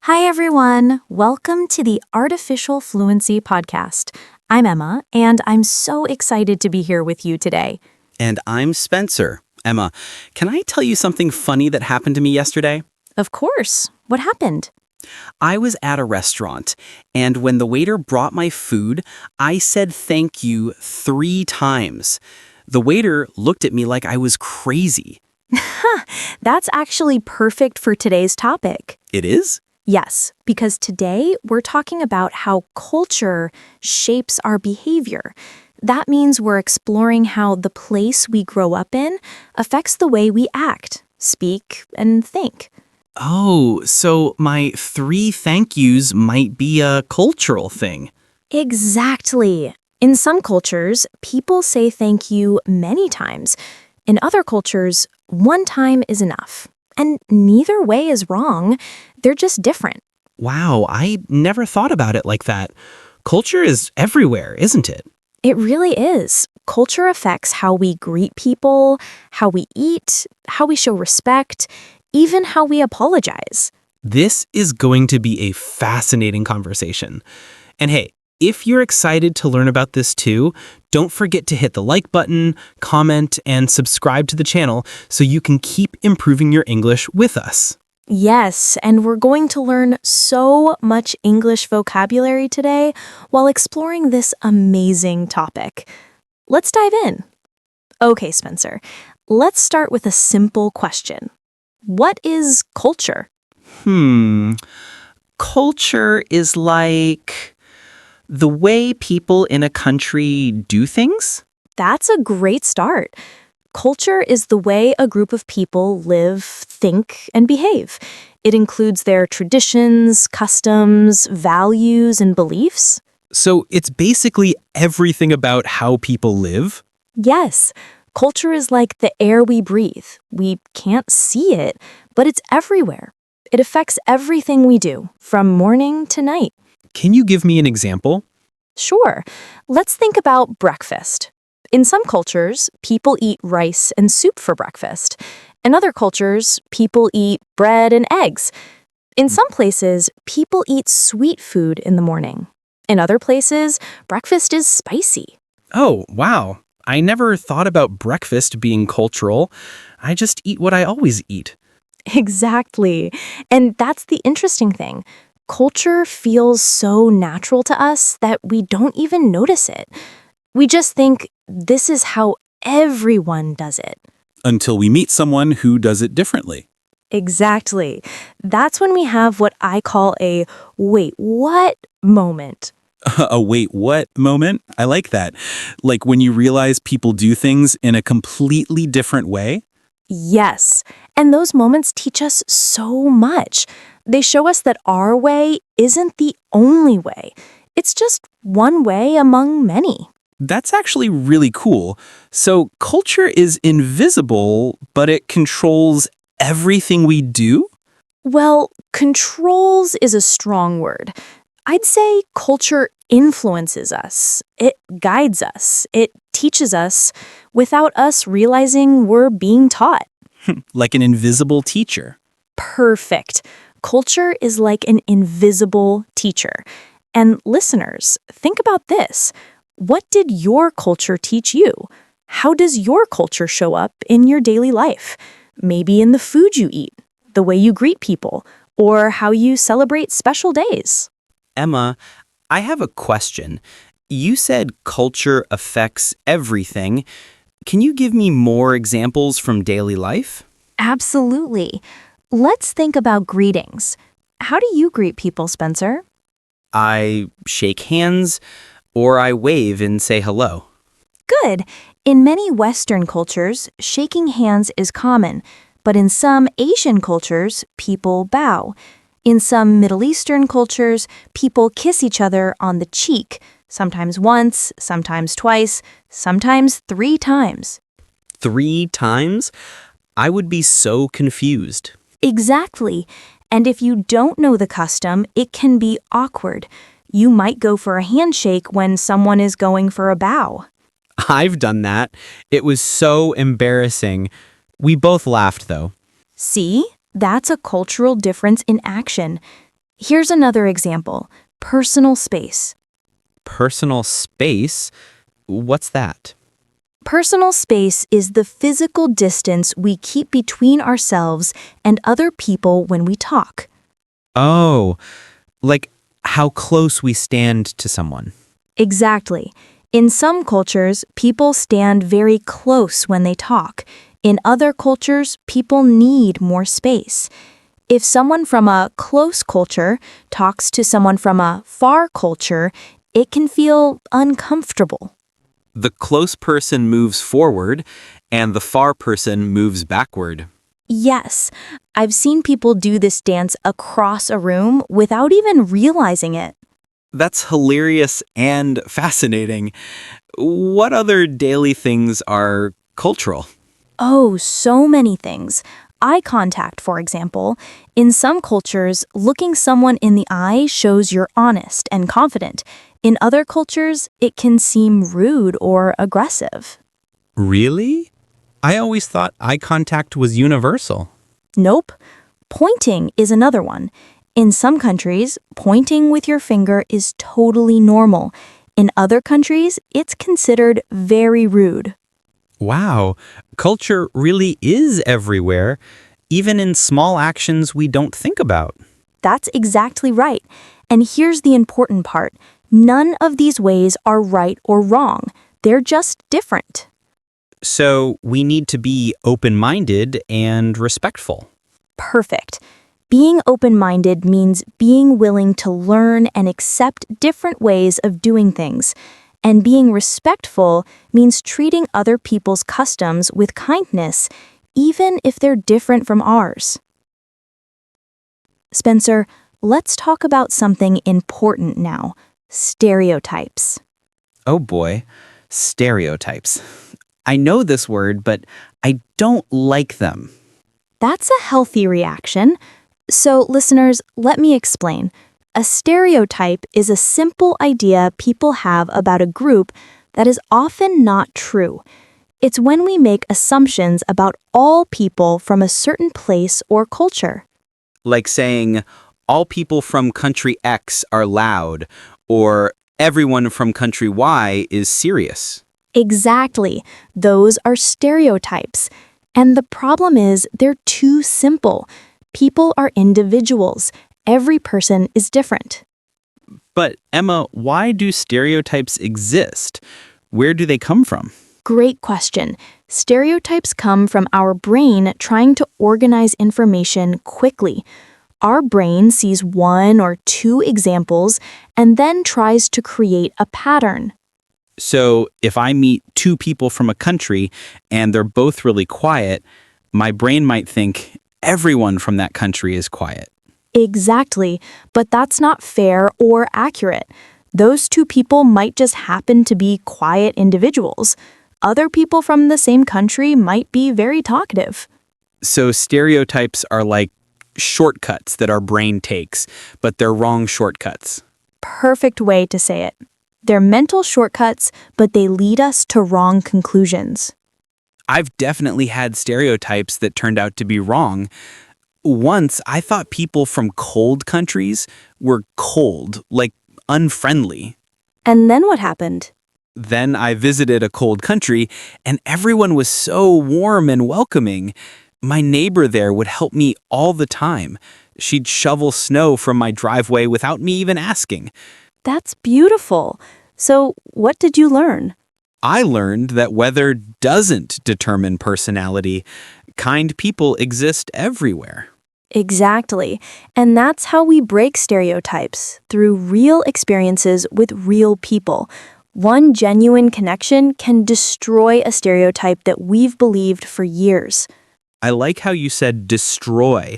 Hi, everyone. Welcome to the Artificial Fluency Podcast. I'm Emma, and I'm so excited to be here with you today. And I'm Spencer. Emma, can I tell you something funny that happened to me yesterday? Of course. What happened? I was at a restaurant, and when the waiter brought my food, I said thank you 3 times. The waiter looked at me like I was crazy. That's actually perfect for today's topic. It is? Yes, because today we're talking about how culture shapes our behavior. That means we're exploring how the place we grow up in affects the way we act, speak, and think. Oh, so my 3 thank yous might be a cultural thing. Exactly. In some cultures, people say thank you many times. In other cultures, one time is enough. And neither way is wrong. They're just different. Wow, I never thought about it like that. Culture is everywhere, isn't it? It really is. Culture affects how we greet people, how we eat, how we show respect, even how we apologize. This is going to be a fascinating conversation. And hey, if you're excited to learn about this too, don't forget to hit the like button, comment, and subscribe to the channel so you can keep improving your English with us. Yes, and we're going to learn so much English vocabulary today while exploring this amazing topic. Let's dive in. Okay, Spencer, let's start with a simple question. What is culture? Culture is like the way people in a country do things? That's a great start. Culture is the way a group of people live, think, and behave. It includes their traditions, customs, values, and beliefs. So it's basically everything about how people live? Yes, culture is like the air we breathe. We can't see it, but it's everywhere. It affects everything we do, from morning to night. Can you give me an example? Sure. Let's think about breakfast. In some cultures, people eat rice and soup for breakfast. In other cultures, people eat bread and eggs. In some places, people eat sweet food in the morning. In other places, breakfast is spicy. Oh, wow. I never thought about breakfast being cultural. I just eat what I always eat. Exactly. And that's the interesting thing. Culture feels so natural to us that we don't even notice it. We just think this is how everyone does it. Until we meet someone who does it differently. Exactly. That's when we have what I call a wait, what moment. A wait, what moment? I like that. Like when you realize people do things in a completely different way. Yes. And those moments teach us so much. They show us that our way isn't the only way. It's just one way among many. That's actually really cool. So culture is invisible, but it controls everything we do? Well, controls is a strong word. I'd say culture influences us. It guides us. It teaches us without us realizing we're being taught. Like an invisible teacher. Perfect. Culture is like an invisible teacher. And listeners, think about this. What did your culture teach you? How does your culture show up in your daily life? Maybe in the food you eat, the way you greet people, or how you celebrate special days. Emma, I have a question. You said culture affects everything. Can you give me more examples from daily life? Absolutely. Let's think about greetings. How do you greet people, Spencer? I shake hands or I wave and say hello. Good. In many Western cultures, shaking hands is common, but in some Asian cultures, people bow. In some Middle Eastern cultures, people kiss each other on the cheek, sometimes once, sometimes twice, sometimes 3 times. 3 times? I would be so confused. Exactly. And if you don't know the custom, it can be awkward. You might go for a handshake when someone is going for a bow. I've done that. It was so embarrassing. We both laughed, though. See? That's a cultural difference in action. Here's another example: personal space. Personal space? What's that? Personal space is the physical distance we keep between ourselves and other people when we talk. Oh, like how close we stand to someone. Exactly. In some cultures, people stand very close when they talk. In other cultures, people need more space. If someone from a close culture talks to someone from a far culture, it can feel uncomfortable. The close person moves forward and the far person moves backward. Yes, I've seen people do this dance across a room without even realizing it. That's hilarious and fascinating. What other daily things are cultural? Oh, so many things. Eye contact, for example. In some cultures, looking someone in the eye shows you're honest and confident. In other cultures, it can seem rude or aggressive. Really? I always thought eye contact was universal. Nope. Pointing is another one. In some countries, pointing with your finger is totally normal. In other countries, it's considered very rude. Wow, culture really is everywhere, even in small actions we don't think about. That's exactly right. And here's the important part. None of these ways are right or wrong. They're just different. So we need to be open-minded and respectful. Perfect. Being open-minded means being willing to learn and accept different ways of doing things. And being respectful means treating other people's customs with kindness, even if they're different from ours. Spencer, let's talk about something important now: stereotypes. Oh boy, stereotypes. I know this word, but I don't like them. That's a healthy reaction. So, listeners, let me explain. A stereotype is a simple idea people have about a group that is often not true. It's when we make assumptions about all people from a certain place or culture. Like saying, all people from country X are loud, or everyone from country Y is serious. Exactly. Those are stereotypes. And the problem is they're too simple. People are individuals. Every person is different. But Emma, why do stereotypes exist? Where do they come from? Great question. Stereotypes come from our brain trying to organize information quickly. Our brain sees one or two examples and then tries to create a pattern. So if I meet two people from a country and they're both really quiet, my brain might think everyone from that country is quiet. Exactly, but that's not fair or accurate. Those two people might just happen to be quiet individuals. Other people from the same country might be very talkative. So stereotypes are like shortcuts that our brain takes, but they're wrong shortcuts. Perfect way to say it. They're mental shortcuts, but they lead us to wrong conclusions. I've definitely had stereotypes that turned out to be wrong. Once, I thought people from cold countries were cold, like unfriendly. And then what happened? Then I visited a cold country, and everyone was so warm and welcoming. My neighbor there would help me all the time. She'd shovel snow from my driveway without me even asking. That's beautiful. So, what did you learn? I learned that weather doesn't determine personality. Kind people exist everywhere. Exactly. And that's how we break stereotypes, through real experiences with real people. One genuine connection can destroy a stereotype that we've believed for years. I like how you said destroy,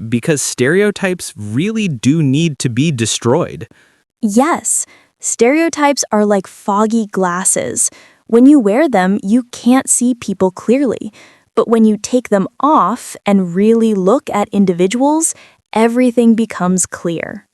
because stereotypes really do need to be destroyed. Yes, stereotypes are like foggy glasses. When you wear them, you can't see people clearly. But when you take them off and really look at individuals, everything becomes clear.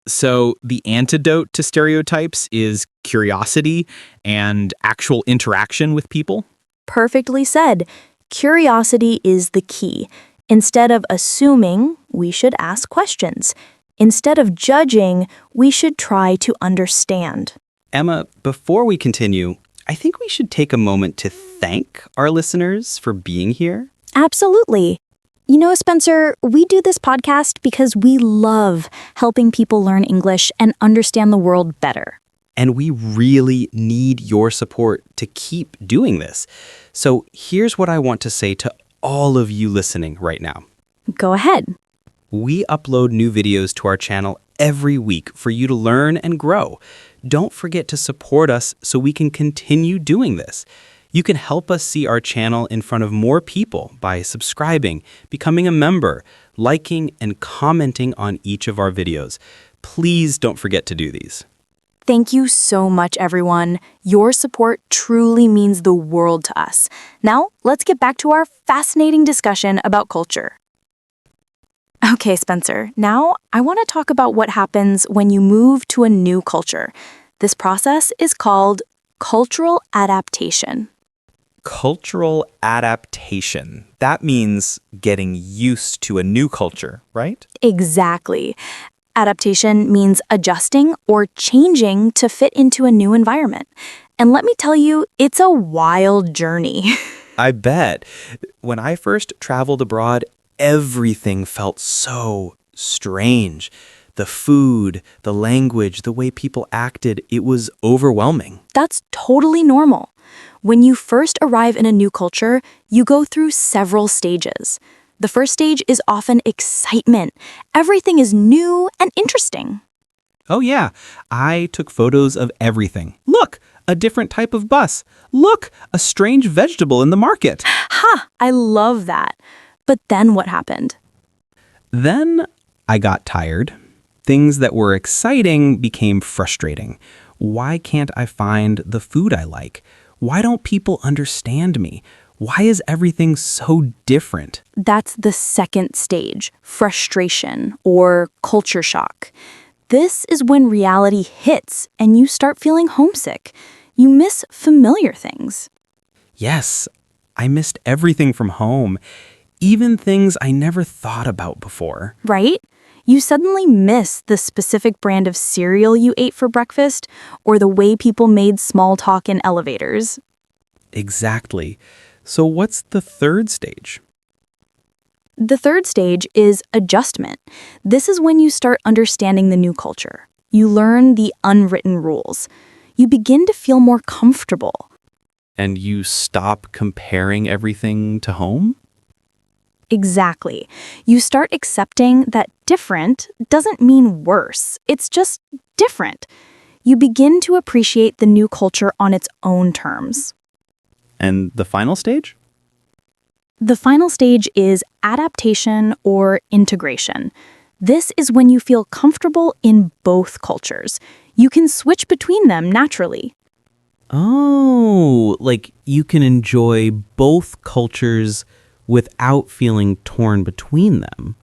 So the antidote to stereotypes is curiosity and actual interaction with people? Perfectly said. Curiosity is the key. Instead of assuming, we should ask questions. Instead of judging, we should try to understand. Emma, before we continue, I think we should take a moment to thank our listeners for being here. Absolutely. You know, Spencer, we do this podcast because we love helping people learn English and understand the world better. And we really need your support to keep doing this. So here's what I want to say to all of you listening right now. Go ahead. We upload new videos to our channel every week for you to learn and grow. Don't forget to support us so we can continue doing this. You can help us see our channel in front of more people by subscribing, becoming a member, liking, and commenting on each of our videos. Please don't forget to do these. Thank you so much, everyone. Your support truly means the world to us. Now, let's get back to our fascinating discussion about culture. Okay, Spencer, now I want to talk about what happens when you move to a new culture. This process is called cultural adaptation. Cultural adaptation. That means getting used to a new culture, right? Exactly. Adaptation means adjusting or changing to fit into a new environment. And let me tell you, it's a wild journey. I bet. When I first traveled abroad, everything felt so strange. The food, the language, the way people acted, it was overwhelming. That's totally normal. When you first arrive in a new culture, you go through several stages. The first stage is often excitement. Everything is new and interesting. Oh yeah, I took photos of everything. Look, a different type of bus. Look, a strange vegetable in the market. Ha! I love that. But then what happened? Then I got tired. Things that were exciting became frustrating. Why can't I find the food I like? Why don't people understand me? Why is everything so different? That's the second stage, frustration or culture shock. This is when reality hits and you start feeling homesick. You miss familiar things. Yes, I missed everything from home, even things I never thought about before. Right? You suddenly miss the specific brand of cereal you ate for breakfast or the way people made small talk in elevators. Exactly. So what's the third stage? The third stage is adjustment. This is when you start understanding the new culture. You learn the unwritten rules. You begin to feel more comfortable. And you stop comparing everything to home? Exactly. You start accepting that different doesn't mean worse. It's just different. You begin to appreciate the new culture on its own terms. And the final stage? The final stage is adaptation or integration. This is when you feel comfortable in both cultures. You can switch between them naturally. Oh, like you can enjoy both cultures without feeling torn between them.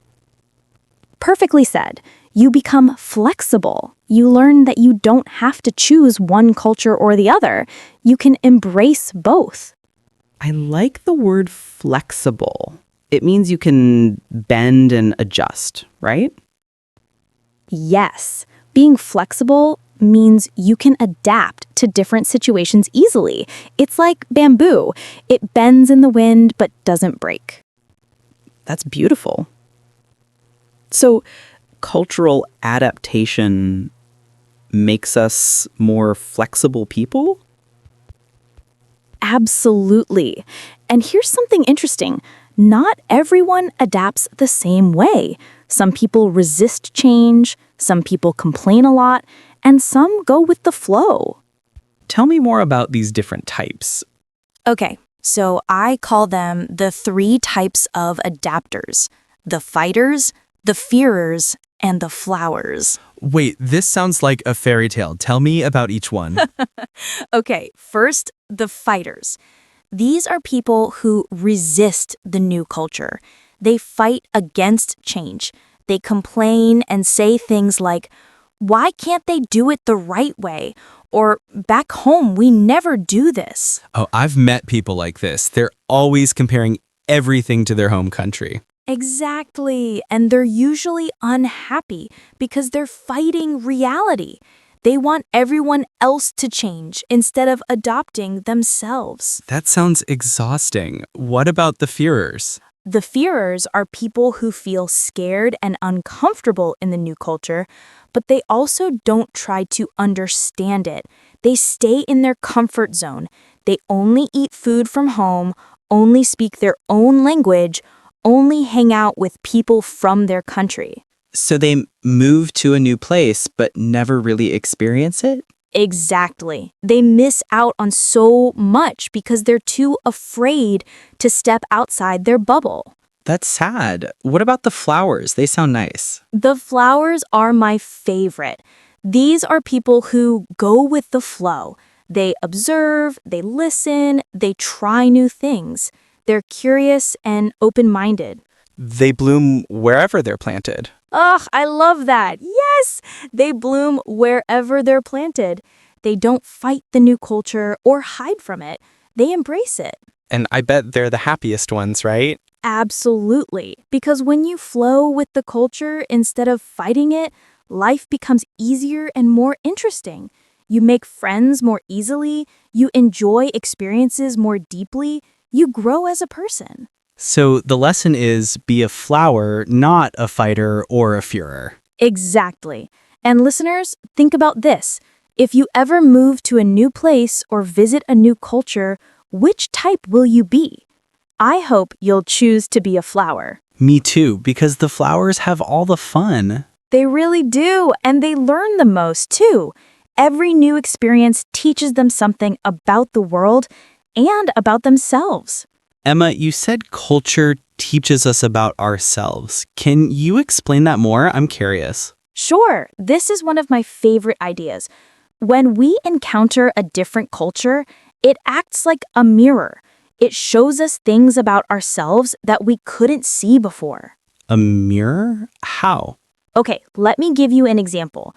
Perfectly said. You become flexible. You learn that you don't have to choose one culture or the other. You can embrace both. I like the word flexible. It means you can bend and adjust, right? Yes, being flexible means you can adapt to different situations easily. It's like bamboo. It bends in the wind but doesn't break. That's beautiful. So, cultural adaptation makes us more flexible people? Absolutely. And here's something interesting. Not everyone adapts the same way. Some people resist change, some people complain a lot, and some go with the flow. Tell me more about these different types. Okay, so I call them the 3 types of adapters: the fighters, the fearers, and the flowers. Wait, this sounds like a fairy tale. Tell me about each one. Okay, first, the fighters. These are people who resist the new culture. They fight against change. They complain and say things like, "Why can't they do it the right way?" Or, "Back home, we never do this." Oh, I've met people like this. They're always comparing everything to their home country. Exactly. And they're usually unhappy because they're fighting reality. They want everyone else to change instead of adopting themselves. That sounds exhausting. What about the fearers? The fearers are people who feel scared and uncomfortable in the new culture, but they also don't try to understand it. They stay in their comfort zone. They only eat food from home, only speak their own language, only hang out with people from their country. So they move to a new place but never really experience it? Exactly. They miss out on so much because they're too afraid to step outside their bubble. That's sad. What about the flowers? They sound nice. The flowers are my favorite. These are people who go with the flow. They observe, they listen, they try new things. They're curious and open-minded. They bloom wherever they're planted. Ugh, I love that. Yes, they bloom wherever they're planted. They don't fight the new culture or hide from it. They embrace it. And I bet they're the happiest ones, right? Absolutely. Because when you flow with the culture instead of fighting it, life becomes easier and more interesting. You make friends more easily. You enjoy experiences more deeply. You grow as a person. So the lesson is be a flower, not a fighter or a furor. Exactly. And listeners, think about this. If you ever move to a new place or visit a new culture, which type will you be? I hope you'll choose to be a flower. Me too, because the flowers have all the fun. They really do, and they learn the most too. Every new experience teaches them something about the world and about themselves. Emma, you said culture teaches us about ourselves. Can you explain that more? I'm curious. Sure, this is one of my favorite ideas. When we encounter a different culture, it acts like a mirror. It shows us things about ourselves that we couldn't see before. A mirror? How? Okay, let me give you an example.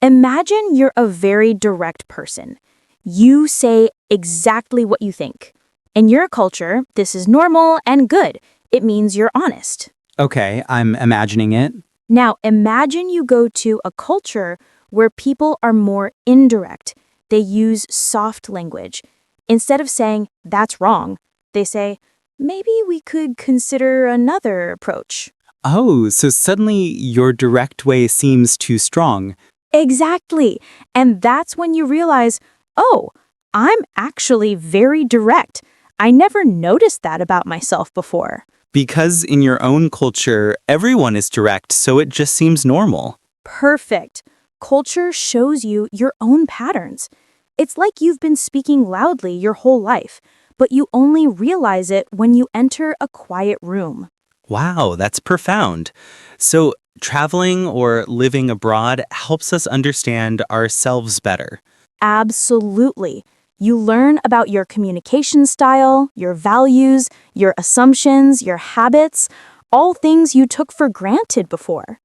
Imagine you're a very direct person. You say exactly what you think. In your culture, this is normal and good. It means you're honest. Okay, I'm imagining it. Now, imagine you go to a culture where people are more indirect. They use soft language. Instead of saying, that's wrong, they say, maybe we could consider another approach. Oh, so suddenly your direct way seems too strong. Exactly. And that's when you realize, oh, I'm actually very direct. I never noticed that about myself before. Because in your own culture, everyone is direct, so it just seems normal. Perfect. Culture shows you your own patterns. It's like you've been speaking loudly your whole life, but you only realize it when you enter a quiet room. Wow, that's profound. So, traveling or living abroad helps us understand ourselves better. Absolutely. You learn about your communication style, your values, your assumptions, your habits, all things you took for granted before.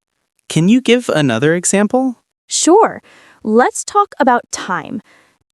Can you give another example? Sure. Let's talk about time.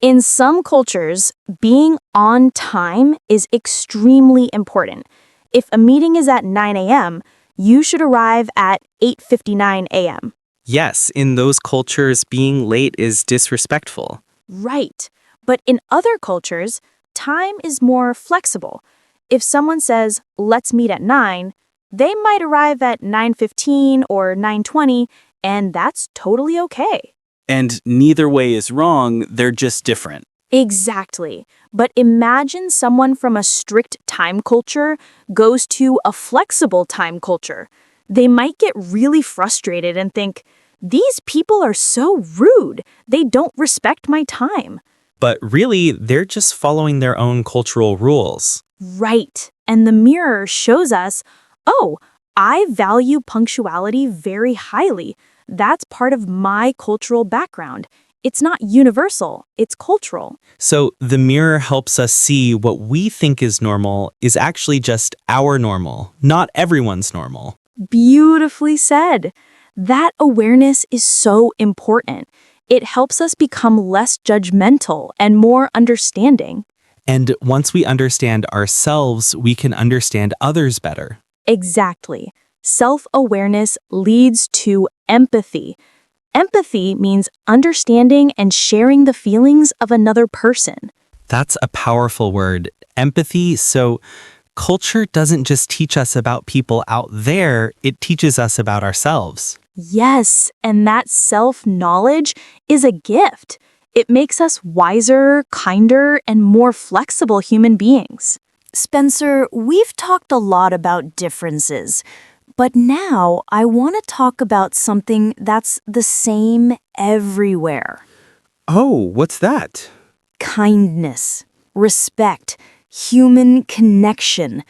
In some cultures, being on time is extremely important. If a meeting is at 9 a.m., you should arrive at 8:59 a.m. Yes, in those cultures, being late is disrespectful. Right. But in other cultures, time is more flexible. If someone says, let's meet at 9, they might arrive at 9:15 or 9:20, and that's totally okay. And neither way is wrong, they're just different. Exactly. But imagine someone from a strict time culture goes to a flexible time culture. They might get really frustrated and think, these people are so rude. They don't respect my time. But really, they're just following their own cultural rules. Right. And the mirror shows us, oh, I value punctuality very highly. That's part of my cultural background. It's not universal, it's cultural. So the mirror helps us see what we think is normal is actually just our normal, not everyone's normal. Beautifully said. That awareness is so important. It helps us become less judgmental and more understanding. And once we understand ourselves, we can understand others better. Exactly. Self-awareness leads to empathy. Empathy means understanding and sharing the feelings of another person. That's a powerful word, empathy. So culture doesn't just teach us about people out there, it teaches us about ourselves. Yes, and that self-knowledge is a gift. It makes us wiser, kinder, and more flexible human beings. Spencer, we've talked a lot about differences, but now I want to talk about something that's the same everywhere. Oh, what's that? Kindness, respect, human connection.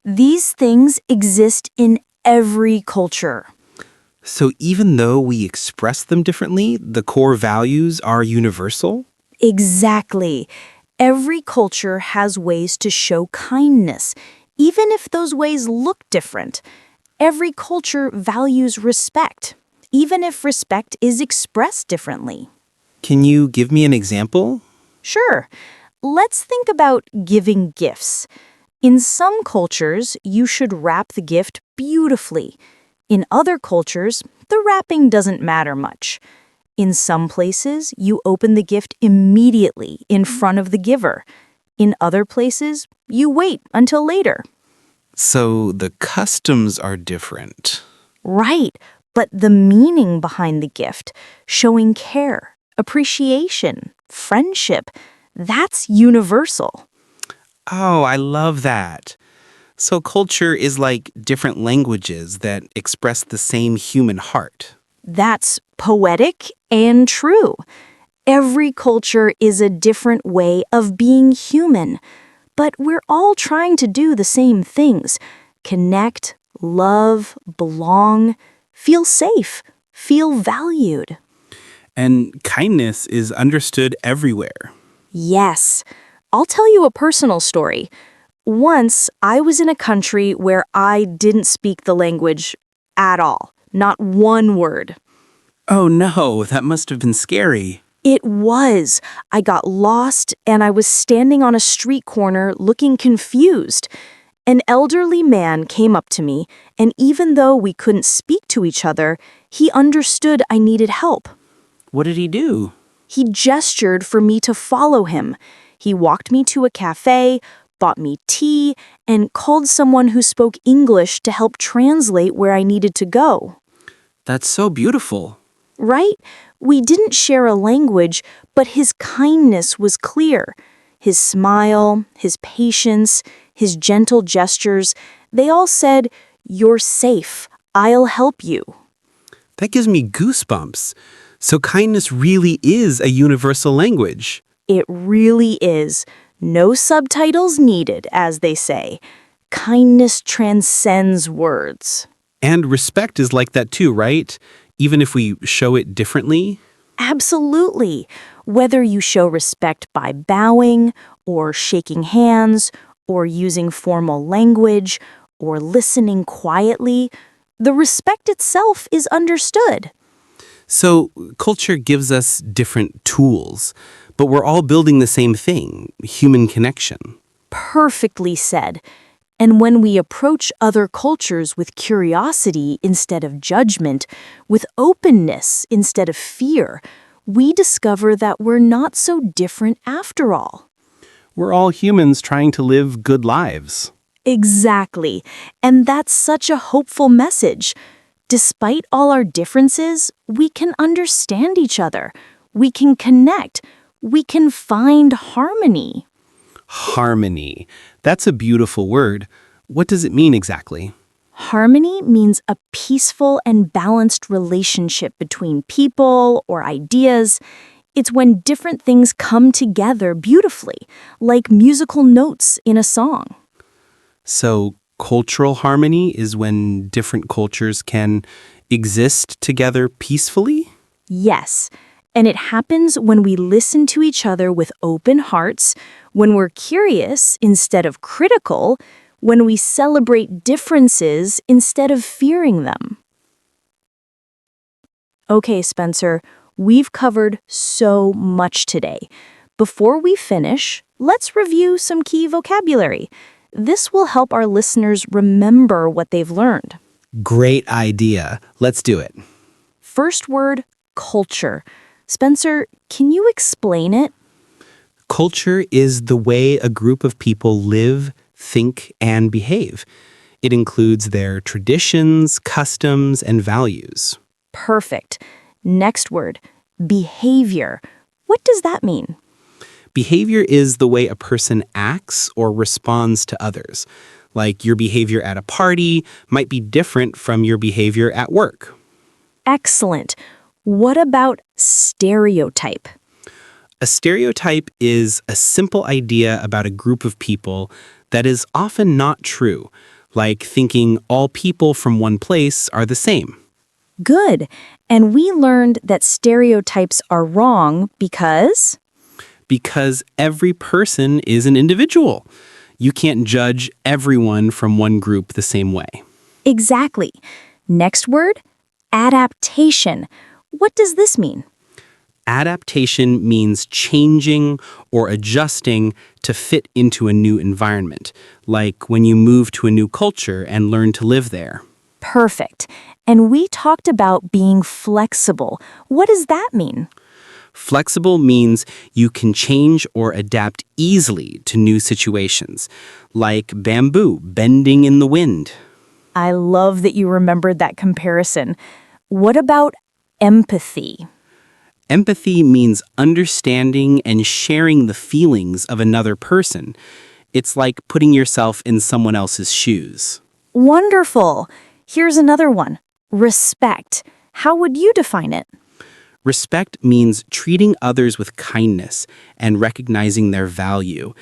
These things exist in every culture. So even though we express them differently, the core values are universal? Exactly. Every culture has ways to show kindness, even if those ways look different. Every culture values respect, even if respect is expressed differently. Can you give me an example? Sure. Let's think about giving gifts. In some cultures, you should wrap the gift beautifully. In other cultures, the wrapping doesn't matter much. In some places, you open the gift immediately in front of the giver. In other places, you wait until later. So the customs are different. Right, but the meaning behind the gift, showing care, appreciation, friendship, that's universal. Oh, I love that. So culture is like different languages that express the same human heart. That's poetic and true. Every culture is a different way of being human, but we're all trying to do the same things: connect, love, belong, feel safe, feel valued. And kindness is understood everywhere. Yes. I'll tell you a personal story. Once, I was in a country where I didn't speak the language at all, not one word. Oh no, that must have been scary. It was. I got lost and I was standing on a street corner looking confused. An elderly man came up to me, and even though we couldn't speak to each other, he understood I needed help. What did he do? He gestured for me to follow him. He walked me to a cafe, bought me tea, and called someone who spoke English to help translate where I needed to go. That's so beautiful. Right? We didn't share a language, but his kindness was clear. His smile, his patience, his gentle gestures, they all said, "You're safe. I'll help you." That gives me goosebumps. So kindness really is a universal language. It really is. No subtitles needed, as they say. Kindness transcends words. And respect is like that too, right? Even if we show it differently? Absolutely. Whether you show respect by bowing, or shaking hands, or using formal language, or listening quietly, the respect itself is understood. So culture gives us different tools, but we're all building the same thing, human connection. Perfectly said. And when we approach other cultures with curiosity instead of judgment, with openness instead of fear, we discover that we're not so different after all. We're all humans trying to live good lives. Exactly. And that's such a hopeful message. Despite all our differences, we can understand each other. We can connect. We can find harmony. Harmony. That's a beautiful word. What does it mean exactly? Harmony means a peaceful and balanced relationship between people or ideas. It's when different things come together beautifully, like musical notes in a song. So cultural harmony is when different cultures can exist together peacefully? Yes, and it happens when we listen to each other with open hearts, when we're curious instead of critical, when we celebrate differences instead of fearing them. Okay, Spencer, we've covered so much today. Before we finish, let's review some key vocabulary. This will help our listeners remember what they've learned. Great idea. Let's do it. First word, culture. Spencer, can you explain it? Culture is the way a group of people live, think, and behave. It includes their traditions, customs, and values. Perfect. Next word, behavior. What does that mean? Behavior is the way a person acts or responds to others. Like your behavior at a party might be different from your behavior at work. Excellent. What about stereotype? A stereotype is a simple idea about a group of people that is often not true, like thinking all people from one place are the same. Good. And we learned that stereotypes are wrong because... Because every person is an individual. You can't judge everyone from one group the same way. Exactly. Next word, adaptation. What does this mean? Adaptation means changing or adjusting to fit into a new environment, like when you move to a new culture and learn to live there. Perfect. And we talked about being flexible. What does that mean? Flexible means you can change or adapt easily to new situations, like bamboo bending in the wind. I love that you remembered that comparison. What about empathy? Empathy means understanding and sharing the feelings of another person. It's like putting yourself in someone else's shoes. Wonderful. Here's another one. Respect. How would you define it? Respect means treating others with kindness and recognizing their value.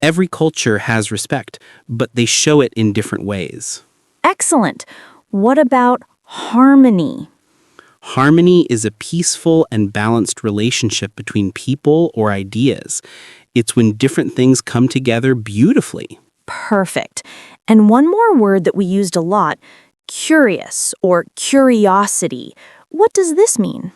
Every culture has respect, but they show it in different ways. Excellent. What about harmony? Harmony is a peaceful and balanced relationship between people or ideas. It's when different things come together beautifully. Perfect. And one more word that we used a lot, curious or curiosity. What does this mean?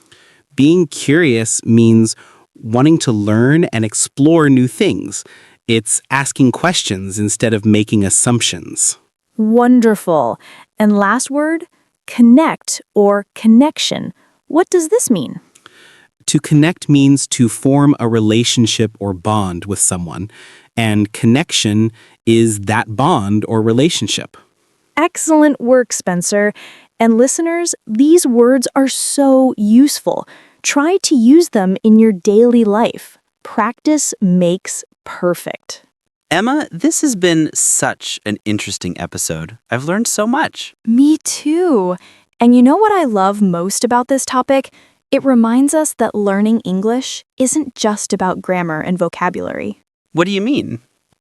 Being curious means wanting to learn and explore new things. It's asking questions instead of making assumptions. Wonderful. And last word, connect or connection. What does this mean? To connect means to form a relationship or bond with someone, and connection is that bond or relationship. Excellent work, Spencer. And listeners, these words are so useful. Try to use them in your daily life. Practice makes perfect. Emma, this has been such an interesting episode. I've learned so much. Me too. And you know what I love most about this topic? It reminds us that learning English isn't just about grammar and vocabulary. What do you mean?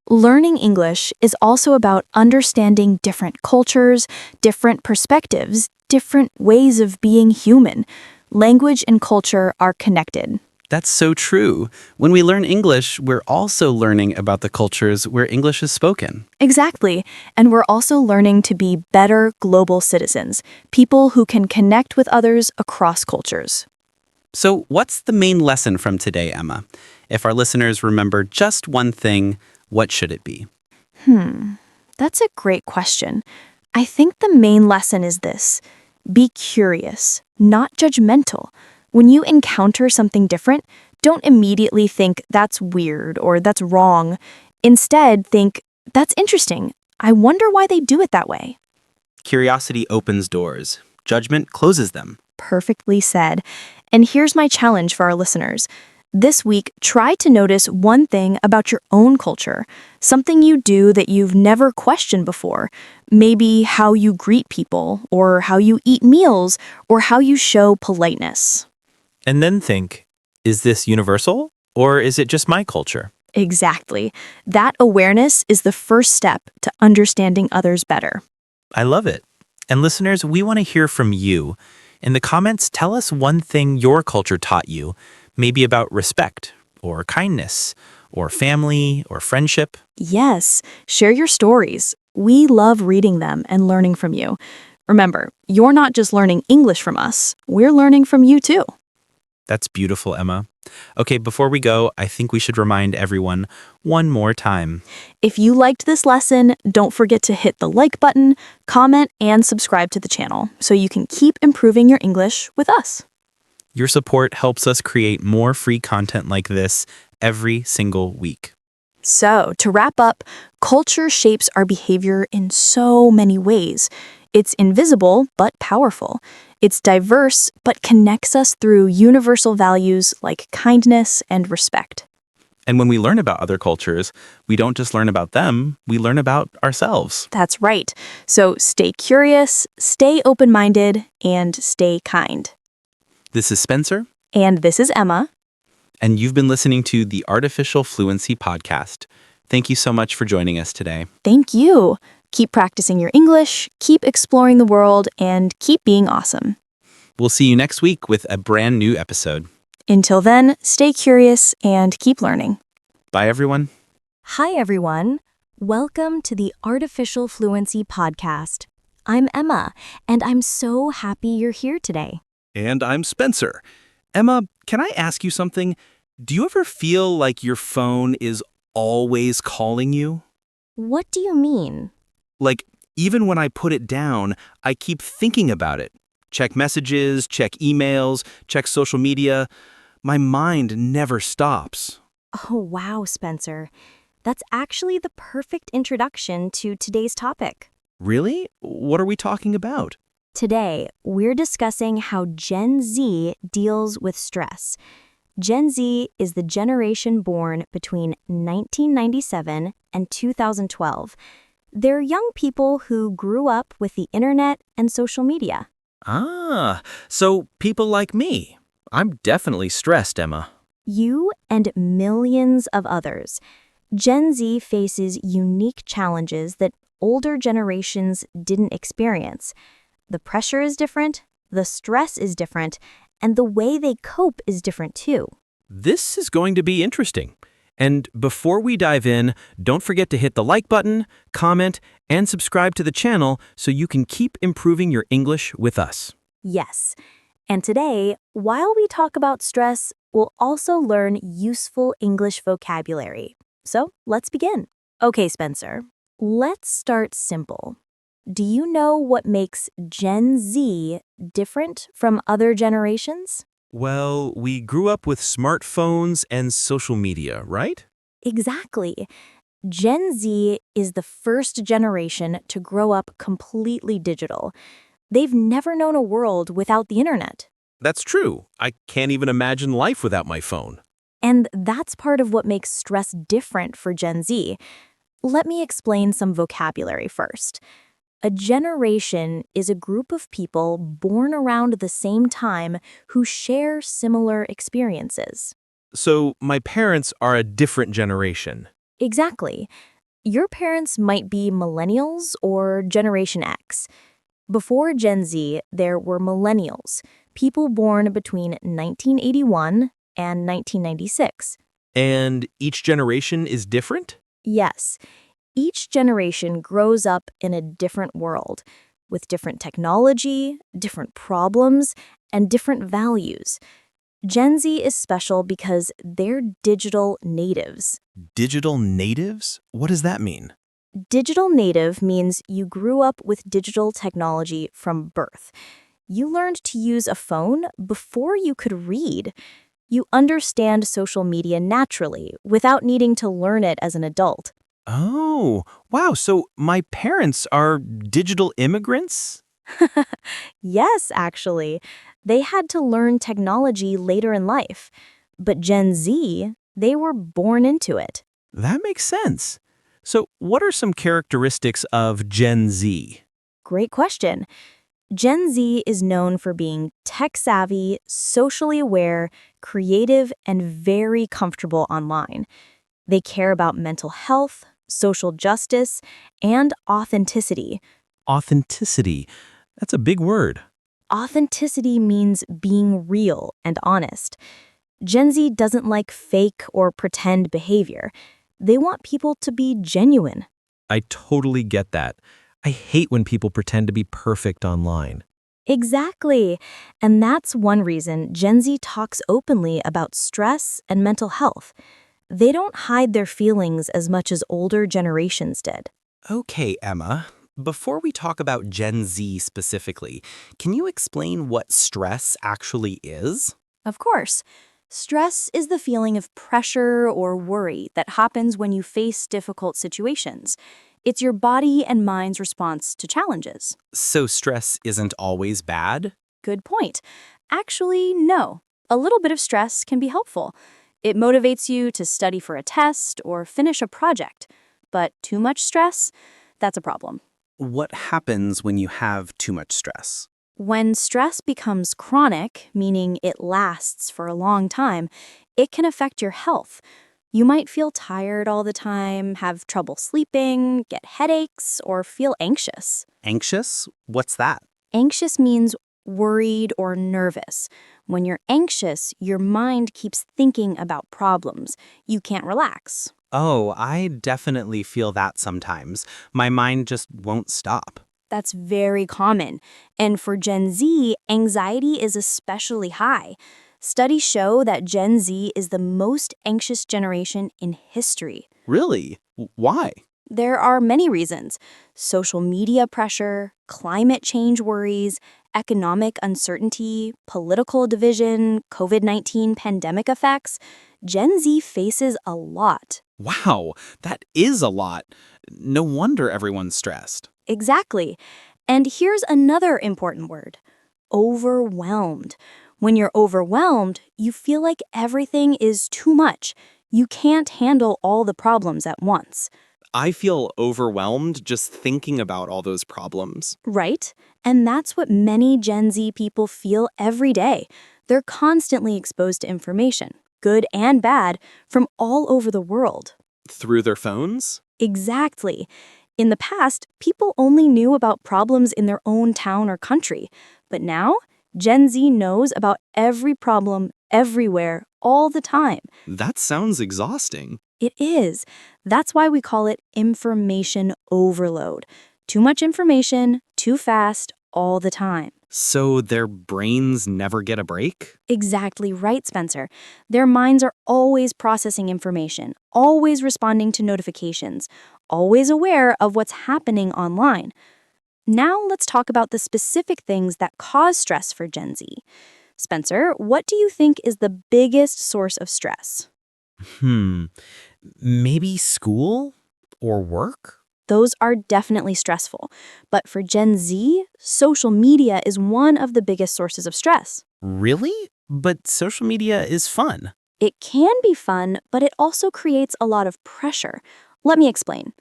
Learning English is also about understanding different cultures, different perspectives, different ways of being human. Language and culture are connected. That's so true. When we learn English, we're also learning about the cultures where English is spoken. Exactly. And we're also learning to be better global citizens, people who can connect with others across cultures. So what's the main lesson from today, Emma? If our listeners remember just one thing, what should it be? That's a great question. I think the main lesson is this. Be curious, not judgmental. When you encounter something different, don't immediately think that's weird or that's wrong. Instead, think, that's interesting. I wonder why they do it that way. Curiosity opens doors. Judgment closes them. Perfectly said. And here's my challenge for our listeners. This week, try to notice one thing about your own culture, something you do that you've never questioned before. Maybe how you greet people, or how you eat meals, or how you show politeness. And then think, is this universal or is it just my culture? Exactly. That awareness is the first step to understanding others better. I love it. And listeners, we want to hear from you. In the comments, tell us one thing your culture taught you, maybe about respect or kindness or family or friendship. Yes, share your stories. We love reading them and learning from you. Remember, you're not just learning English from us, we're learning from you too. That's beautiful, Emma. Okay, before we go, I think we should remind everyone one more time. If you liked this lesson, don't forget to hit the like button, comment, and subscribe to the channel so you can keep improving your English with us. Your support helps us create more free content like this every single week. So, to wrap up, culture shapes our behavior in so many ways. It's invisible but powerful. It's diverse but connects us through universal values like kindness and respect. And when we learn about other cultures, we don't just learn about them, we learn about ourselves. That's right. So stay curious, stay open-minded, and stay kind. This is Spencer. And this is Emma. And you've been listening to the Artificial Fluency Podcast. Thank you so much for joining us today. Thank you. Keep practicing your English, keep exploring the world, and keep being awesome. We'll see you next week with a brand new episode. Until then, stay curious and keep learning. Bye, everyone. Hi, everyone. Welcome to the Artificial Fluency Podcast. I'm Emma, and I'm so happy you're here today. And I'm Spencer. Emma, can I ask you something? Do you ever feel like your phone is always calling you? What do you mean? Like, even when I put it down, I keep thinking about it. Check messages, check emails, check social media. My mind never stops. Oh, wow, Spencer. That's actually the perfect introduction to today's topic. Really? What are we talking about? Today, we're discussing how Gen Z deals with stress. Gen Z is the generation born between 1997 and 2012. They're young people who grew up with the internet and social media. Ah, so people like me. I'm definitely stressed, Emma. You and millions of others. Gen Z faces unique challenges that older generations didn't experience. The pressure is different, the stress is different, and the way they cope is different too. This is going to be interesting. And before we dive in, don't forget to hit the like button, comment, and subscribe to the channel so you can keep improving your English with us. Yes. And today, while we talk about stress, we'll also learn useful English vocabulary. So let's begin. Okay, Spencer, let's start simple. Do you know what makes Gen Z different from other generations? Well, we grew up with smartphones and social media, right? Exactly. Gen Z is the first generation to grow up completely digital. They've never known a world without the internet. That's true. I can't even imagine life without my phone. And that's part of what makes stress different for Gen Z. Let me explain some vocabulary first. A generation is a group of people born around the same time who share similar experiences. So my parents are a different generation. Exactly. Your parents might be millennials or Generation X. Before Gen Z, there were millennials, people born between 1981 and 1996. And each generation is different? Yes. Each generation grows up in a different world, with different technology, different problems, and different values. Gen Z is special because they're digital natives. Digital natives? What does that mean? Digital native means you grew up with digital technology from birth. You learned to use a phone before you could read. You understand social media naturally without needing to learn it as an adult. Oh, wow. So my parents are digital immigrants? Yes, actually. They had to learn technology later in life. But Gen Z, they were born into it. That makes sense. So what are some characteristics of Gen Z? Great question. Gen Z is known for being tech-savvy, socially aware, creative, and very comfortable online. They care about mental health, social justice, and authenticity. Authenticity. That's a big word. Authenticity means being real and honest. Gen Z doesn't like fake or pretend behavior. They want people to be genuine. I totally get that. I hate when people pretend to be perfect online. Exactly. And that's one reason Gen Z talks openly about stress and mental health. They don't hide their feelings as much as older generations did. Okay, Emma. Before we talk about Gen Z specifically, can you explain what stress actually is? Of course, stress is the feeling of pressure or worry that happens when you face difficult situations. It's your body and mind's response to challenges. So stress isn't always bad? Good point. Actually, no. A little bit of stress can be helpful. It motivates you to study for a test or finish a project. But too much stress? That's a problem. What happens when you have too much stress? When stress becomes chronic, meaning it lasts for a long time, it can affect your health. You might feel tired all the time, have trouble sleeping, get headaches, or feel anxious. Anxious? What's that? Anxious means worried or nervous. When you're anxious, your mind keeps thinking about problems. You can't relax. Oh, I definitely feel that sometimes. My mind just won't stop. That's very common. And for Gen Z, anxiety is especially high. Studies show that Gen Z is the most anxious generation in history. Really? Why? There are many reasons: social media pressure, climate change worries, economic uncertainty, political division, COVID-19 pandemic effects. Gen Z faces a lot. Wow, that is a lot. No wonder everyone's stressed. Exactly. And here's another important word: overwhelmed. When you're overwhelmed, you feel like everything is too much. You can't handle all the problems at once. I feel overwhelmed just thinking about all those problems. Right? And that's what many Gen Z people feel every day. They're constantly exposed to information, good and bad, from all over the world. Through their phones? Exactly. In the past, people only knew about problems in their own town or country. But now, Gen Z knows about every problem, everywhere, all the time. That sounds exhausting. It is. That's why we call it information overload. Too much information, too fast, all the time. So their brains never get a break? Exactly right, Spencer. Their minds are always processing information, always responding to notifications, always aware of what's happening online. Now let's talk about the specific things that cause stress for Gen Z. Spencer, what do you think is the biggest source of stress? Maybe school or work? Those are definitely stressful. But for Gen Z, social media is one of the biggest sources of stress. Really? But social media is fun. It can be fun, but it also creates a lot of pressure. Let me explain.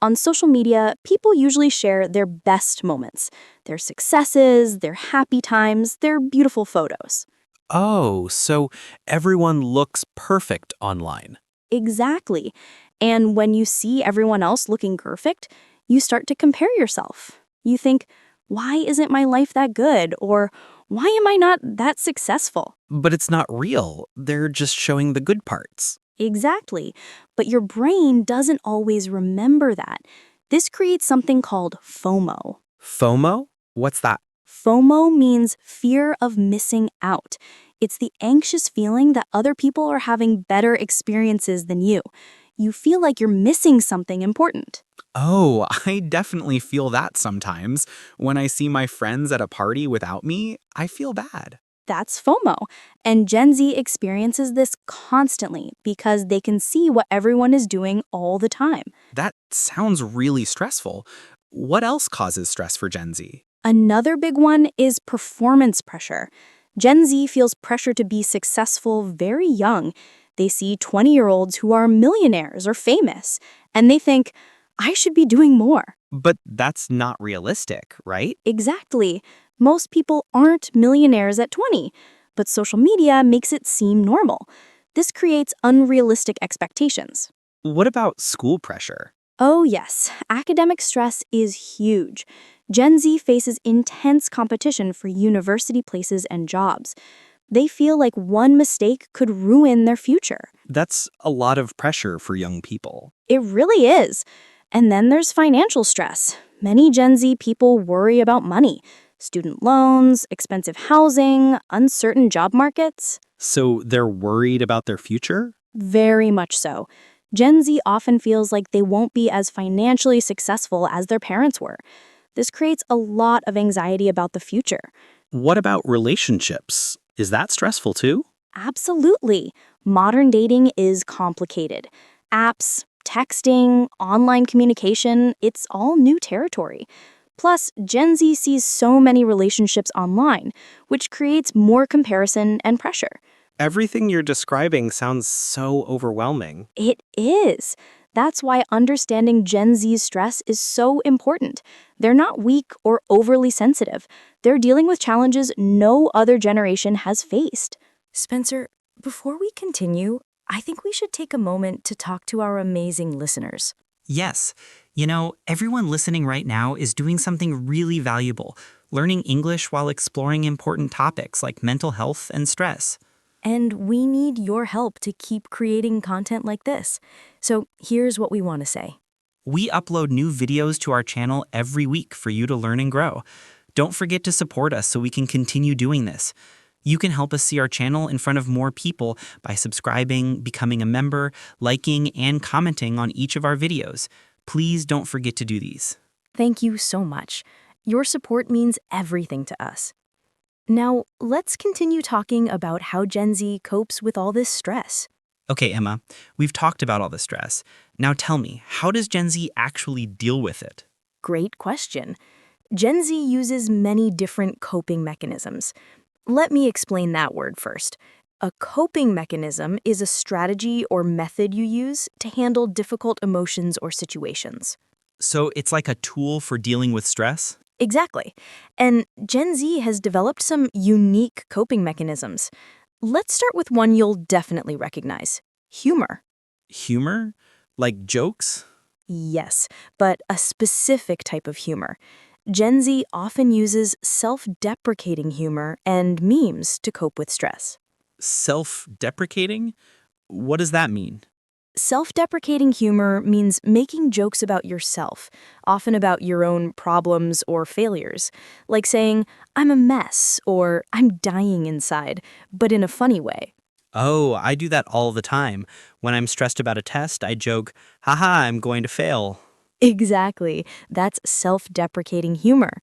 On social media, people usually share their best moments, their successes, their happy times, their beautiful photos. Oh, so everyone looks perfect online. Exactly. And when you see everyone else looking perfect, you start to compare yourself. You think, why isn't my life that good? Or why am I not that successful? But it's not real. They're just showing the good parts. Exactly. But your brain doesn't always remember that. This creates something called FOMO. FOMO? What's that? FOMO means fear of missing out. It's the anxious feeling that other people are having better experiences than you. You feel like you're missing something important. Oh, I definitely feel that sometimes. When I see my friends at a party without me, I feel bad. That's FOMO. And Gen Z experiences this constantly because they can see what everyone is doing all the time. That sounds really stressful. What else causes stress for Gen Z? Another big one is performance pressure. Gen Z feels pressure to be successful very young. They see 20-year-olds who are millionaires or famous, and they think, I should be doing more. But that's not realistic, right? Exactly. Most people aren't millionaires at 20, but social media makes it seem normal. This creates unrealistic expectations. What about school pressure? Oh yes, academic stress is huge. Gen Z faces intense competition for university places and jobs. They feel like one mistake could ruin their future. That's a lot of pressure for young people. It really is. And then there's financial stress. Many Gen Z people worry about money. student loans, expensive housing, uncertain job markets. So they're worried about their future? Very much so. Gen Z often feels like they won't be as financially successful as their parents were. This creates a lot of anxiety about the future. What about relationships? Is that stressful too? Absolutely. Modern dating is complicated. Apps, texting, online communication, it's all new territory. Plus, Gen Z sees so many relationships online, which creates more comparison and pressure. Everything you're describing sounds so overwhelming. It is. That's why understanding Gen Z's stress is so important. They're not weak or overly sensitive. They're dealing with challenges no other generation has faced. Spencer, before we continue, I think we should take a moment to talk to our amazing listeners. Yes. Everyone listening right now is doing something really valuable, learning English while exploring important topics like mental health and stress. And we need your help to keep creating content like this. So here's what we want to say. We upload new videos to our channel every week for you to learn and grow. Don't forget to support us so we can continue doing this. You can help us see our channel in front of more people by subscribing, becoming a member, liking, and commenting on each of our videos. Please don't forget to do these. Thank you so much. Your support means everything to us. Now, let's continue talking about how Gen Z copes with all this stress. Okay, Emma, we've talked about all the stress. Now tell me, how does Gen Z actually deal with it? Great question. Gen Z uses many different coping mechanisms. Let me explain that word first. A coping mechanism is a strategy or method you use to handle difficult emotions or situations. So it's like a tool for dealing with stress? Exactly. And Gen Z has developed some unique coping mechanisms. Let's start with one you'll definitely recognize: humor. Humor? Like jokes? Yes, but a specific type of humor. Gen Z often uses self-deprecating humor and memes to cope with stress. Self-deprecating? What does that mean? Self-deprecating humor means making jokes about yourself, often about your own problems or failures, like saying, "I'm a mess," or "I'm dying inside," but in a funny way. Oh, I do that all the time. When I'm stressed about a test, I joke, haha, I'm going to fail. Exactly. That's self-deprecating humor.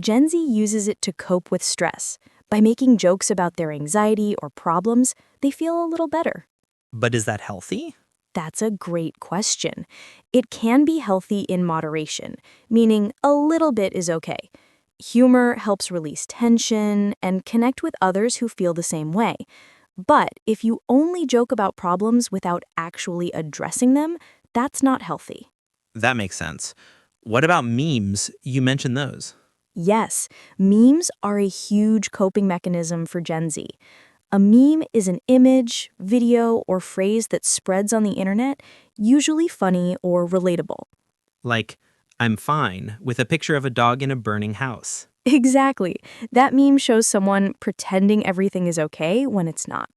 Gen Z uses it to cope with stress. By making jokes about their anxiety or problems, they feel a little better. But is that healthy? That's a great question. It can be healthy in moderation, meaning a little bit is okay. Humor helps release tension and connect with others who feel the same way. But if you only joke about problems without actually addressing them, that's not healthy. That makes sense. What about memes? You mentioned those. Yes, memes are a huge coping mechanism for Gen Z. A meme is an image, video, or phrase that spreads on the internet, usually funny or relatable. Like, I'm fine, with a picture of a dog in a burning house. Exactly. That meme shows someone pretending everything is okay when it's not.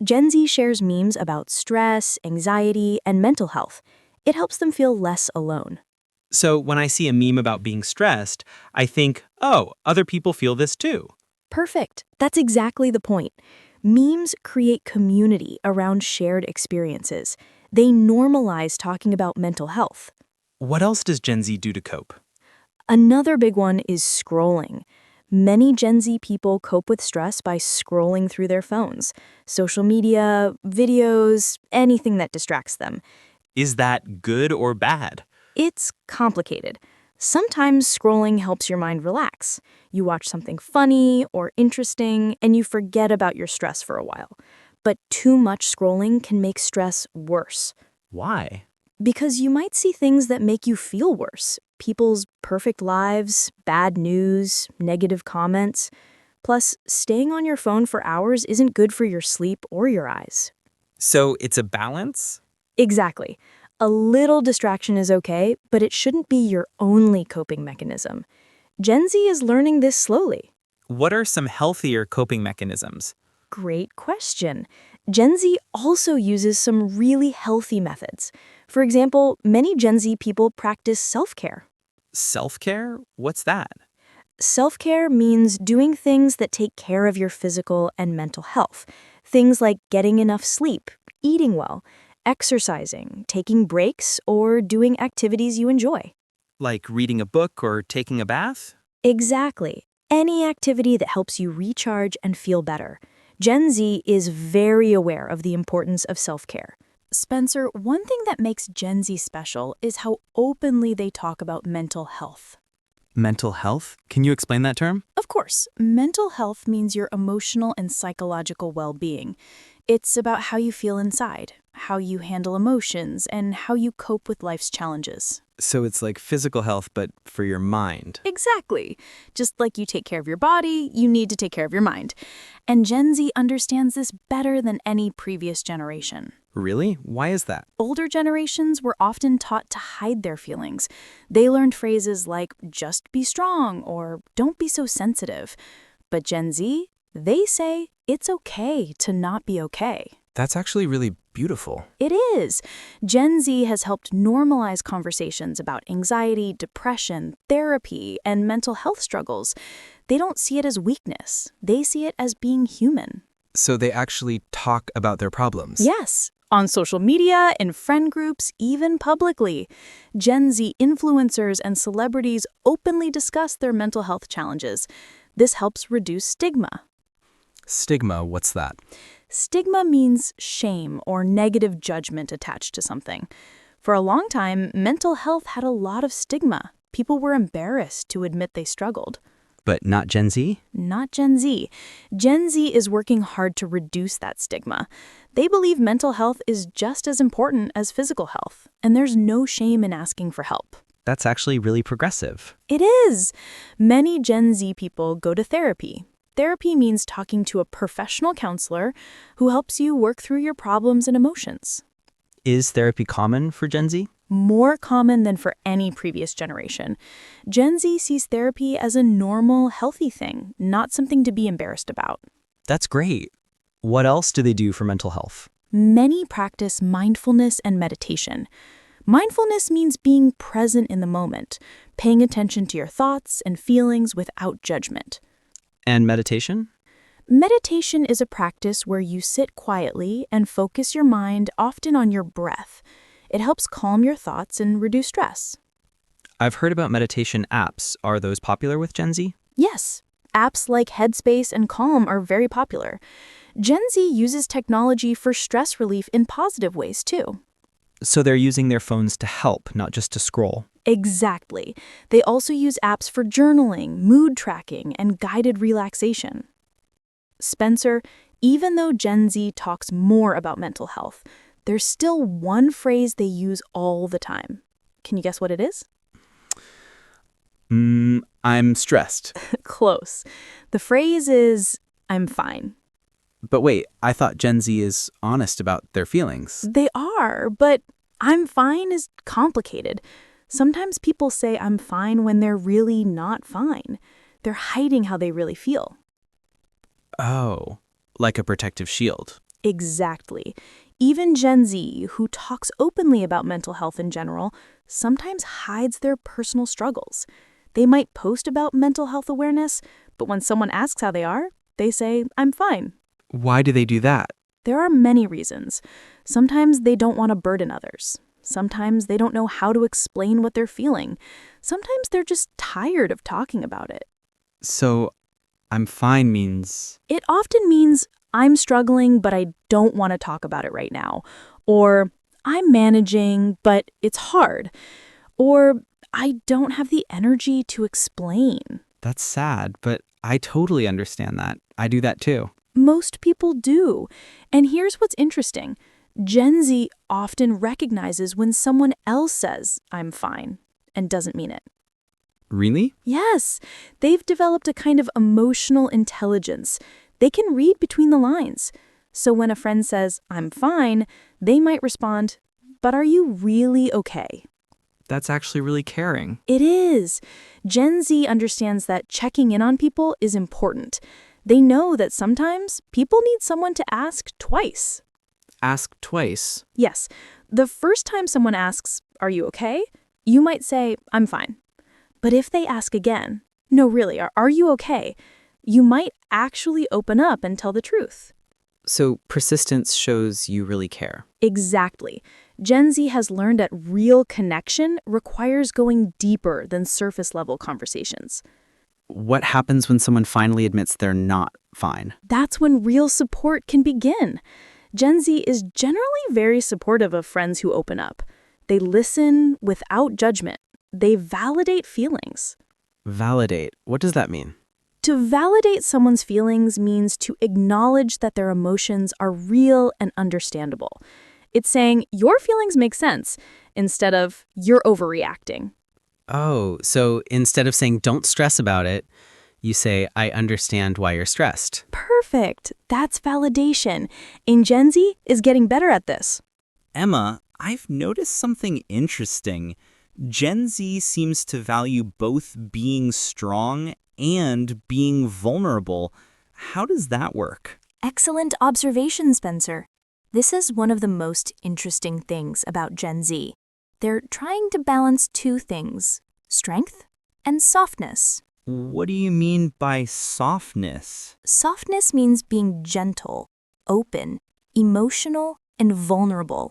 Gen Z shares memes about stress, anxiety, and mental health. It helps them feel less alone. So when I see a meme about being stressed, I think, oh, other people feel this too. Perfect. That's exactly the point. Memes create community around shared experiences. They normalize talking about mental health. What else does Gen Z do to cope? Another big one is scrolling. Many Gen Z people cope with stress by scrolling through their phones. Social media, videos, anything that distracts them. Is that good or bad? It's complicated. Sometimes scrolling helps your mind relax. You watch something funny or interesting, and you forget about your stress for a while. But too much scrolling can make stress worse. Why? Because you might see things that make you feel worse. People's perfect lives, bad news, negative comments. Plus, staying on your phone for hours isn't good for your sleep or your eyes. So it's a balance? Exactly. A little distraction is okay, but it shouldn't be your only coping mechanism. Gen Z is learning this slowly. What are some healthier coping mechanisms? Great question. Gen Z also uses some really healthy methods. For example, many Gen Z people practice self-care. Self-care? What's that? Self-care means doing things that take care of your physical and mental health. Things like getting enough sleep, eating well, exercising, taking breaks, or doing activities you enjoy. Like reading a book or taking a bath? Exactly. Any activity that helps you recharge and feel better. Gen Z is very aware of the importance of self-care. Spencer, one thing that makes Gen Z special is how openly they talk about mental health. Mental health? Can you explain that term? Of course, mental health means your emotional and psychological well-being. It's about how you feel inside, how you handle emotions, and how you cope with life's challenges. So it's like physical health, but for your mind. Exactly. Just like you take care of your body, you need to take care of your mind. And Gen Z understands this better than any previous generation. Really? Why is that? Older generations were often taught to hide their feelings. They learned phrases like, just be strong, or don't be so sensitive. But Gen Z, they say, it's okay to not be okay. That's actually really beautiful. It is. Gen Z has helped normalize conversations about anxiety, depression, therapy, and mental health struggles. They don't see it as weakness. They see it as being human. So they actually talk about their problems? Yes. On social media, in friend groups, even publicly. Gen Z influencers and celebrities openly discuss their mental health challenges. This helps reduce stigma. Stigma, what's that? Stigma means shame or negative judgment attached to something. For a long time, mental health had a lot of stigma. People were embarrassed to admit they struggled. But not Gen Z? Not Gen Z. Gen Z is working hard to reduce that stigma. They believe mental health is just as important as physical health, and there's no shame in asking for help. That's actually really progressive. It is. Many Gen Z people go to therapy. Therapy means talking to a professional counselor who helps you work through your problems and emotions. Is therapy common for Gen Z? More common than for any previous generation. Gen Z sees therapy as a normal, healthy thing, not something to be embarrassed about. That's great. What else do they do for mental health? Many practice mindfulness and meditation. Mindfulness means being present in the moment, paying attention to your thoughts and feelings without judgment. And meditation? Meditation is a practice where you sit quietly and focus your mind often on your breath. It helps calm your thoughts and reduce stress. I've heard about meditation apps. Are those popular with Gen Z? Yes, apps like Headspace and Calm are very popular. Gen Z uses technology for stress relief in positive ways, too. So they're using their phones to help, not just to scroll. Exactly. They also use apps for journaling, mood tracking, and guided relaxation. Spencer, even though Gen Z talks more about mental health, there's still one phrase they use all the time. Can you guess what it is? I'm stressed. Close. The phrase is, I'm fine. But wait, I thought Gen Z is honest about their feelings. They are, but I'm fine is complicated. Sometimes people say I'm fine when they're really not fine. They're hiding how they really feel. Oh, like a protective shield. Exactly. Even Gen Z, who talks openly about mental health in general, sometimes hides their personal struggles. They might post about mental health awareness, but when someone asks how they are, they say, I'm fine. Why do they do that? There are many reasons. Sometimes they don't want to burden others. Sometimes they don't know how to explain what they're feeling. Sometimes they're just tired of talking about it. So, I'm fine means... It often means, I'm struggling, but I don't want to talk about it right now. Or, I'm managing, but it's hard. Or, I don't have the energy to explain. That's sad, but I totally understand that. I do that too. Most people do. And here's what's interesting. Gen Z often recognizes when someone else says, I'm fine, and doesn't mean it. Really? Yes, they've developed a kind of emotional intelligence. They can read between the lines. So when a friend says, I'm fine, they might respond, but are you really okay? That's actually really caring. It is. Gen Z understands that checking in on people is important. They know that sometimes people need someone to ask twice. Ask twice. Yes, the first time someone asks, are you okay? You might say, I'm fine. But if they ask again, No, really, are you okay? You might actually open up and tell the truth. So persistence shows you really care. Exactly. Gen Z has learned that real connection requires going deeper than surface-level conversations. What happens when someone finally admits they're not fine? That's when real support can begin. Gen Z is generally very supportive of friends who open up. They listen without judgment. They validate feelings. Validate. What does that mean? To validate someone's feelings means to acknowledge that their emotions are real and understandable. It's saying, your feelings make sense, instead of, you're overreacting. Oh, so instead of saying don't stress about it, you say I understand why you're stressed. Perfect. That's validation. And Gen Z is getting better at this. Emma, I've noticed something interesting. Gen Z seems to value both being strong and being vulnerable. How does that work? Excellent observation, Spencer. This is one of the most interesting things about Gen Z. They're trying to balance two things, strength and softness. What do you mean by softness? Softness means being gentle, open, emotional, and vulnerable.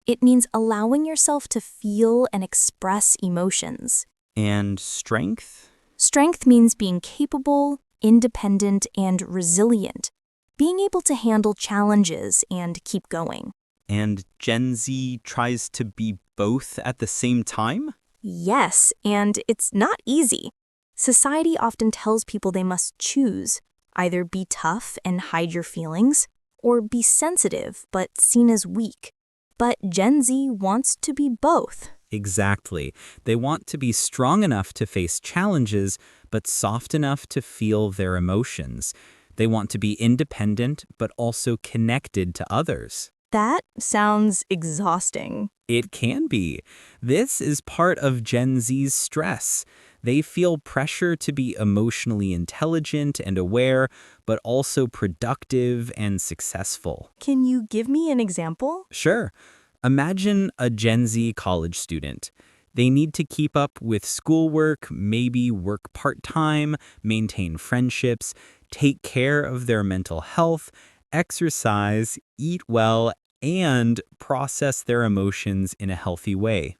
It means allowing yourself to feel and express emotions. And strength? Strength means being capable, independent, and resilient. Being able to handle challenges and keep going. And Gen Z tries to be both at the same time? Yes, and it's not easy. Society often tells people they must choose, either be tough and hide your feelings, or be sensitive but seen as weak. But Gen Z wants to be both. Exactly. They want to be strong enough to face challenges, but soft enough to feel their emotions. They want to be independent, but also connected to others. That sounds exhausting. It can be. This is part of Gen Z's stress. They feel pressure to be emotionally intelligent and aware, but also productive and successful. Can you give me an example? Sure. Imagine a Gen Z college student. They need to keep up with schoolwork, maybe work part-time, maintain friendships, take care of their mental health, exercise, eat well, and process their emotions in a healthy way.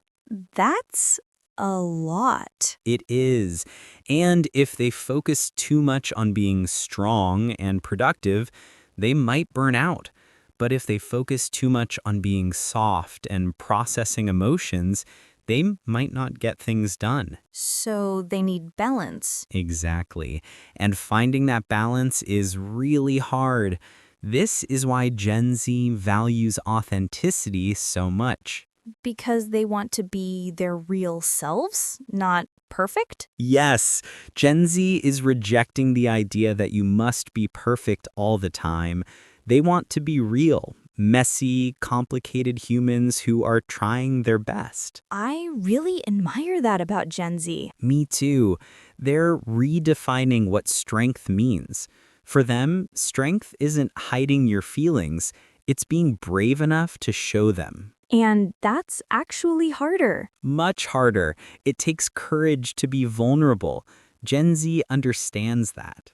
That's a lot. It is. And if they focus too much on being strong and productive, they might burn out. But if they focus too much on being soft and processing emotions, they might not get things done. So they need balance. Exactly. And finding that balance is really hard. This is why Gen Z values authenticity so much. Because they want to be their real selves, not perfect? Yes, Gen Z is rejecting the idea that you must be perfect all the time. They want to be real, messy, complicated humans who are trying their best. I really admire that about Gen Z. Me too. They're redefining what strength means. For them, strength isn't hiding your feelings, it's being brave enough to show them. And that's actually harder. Much harder. It takes courage to be vulnerable. Gen Z understands that.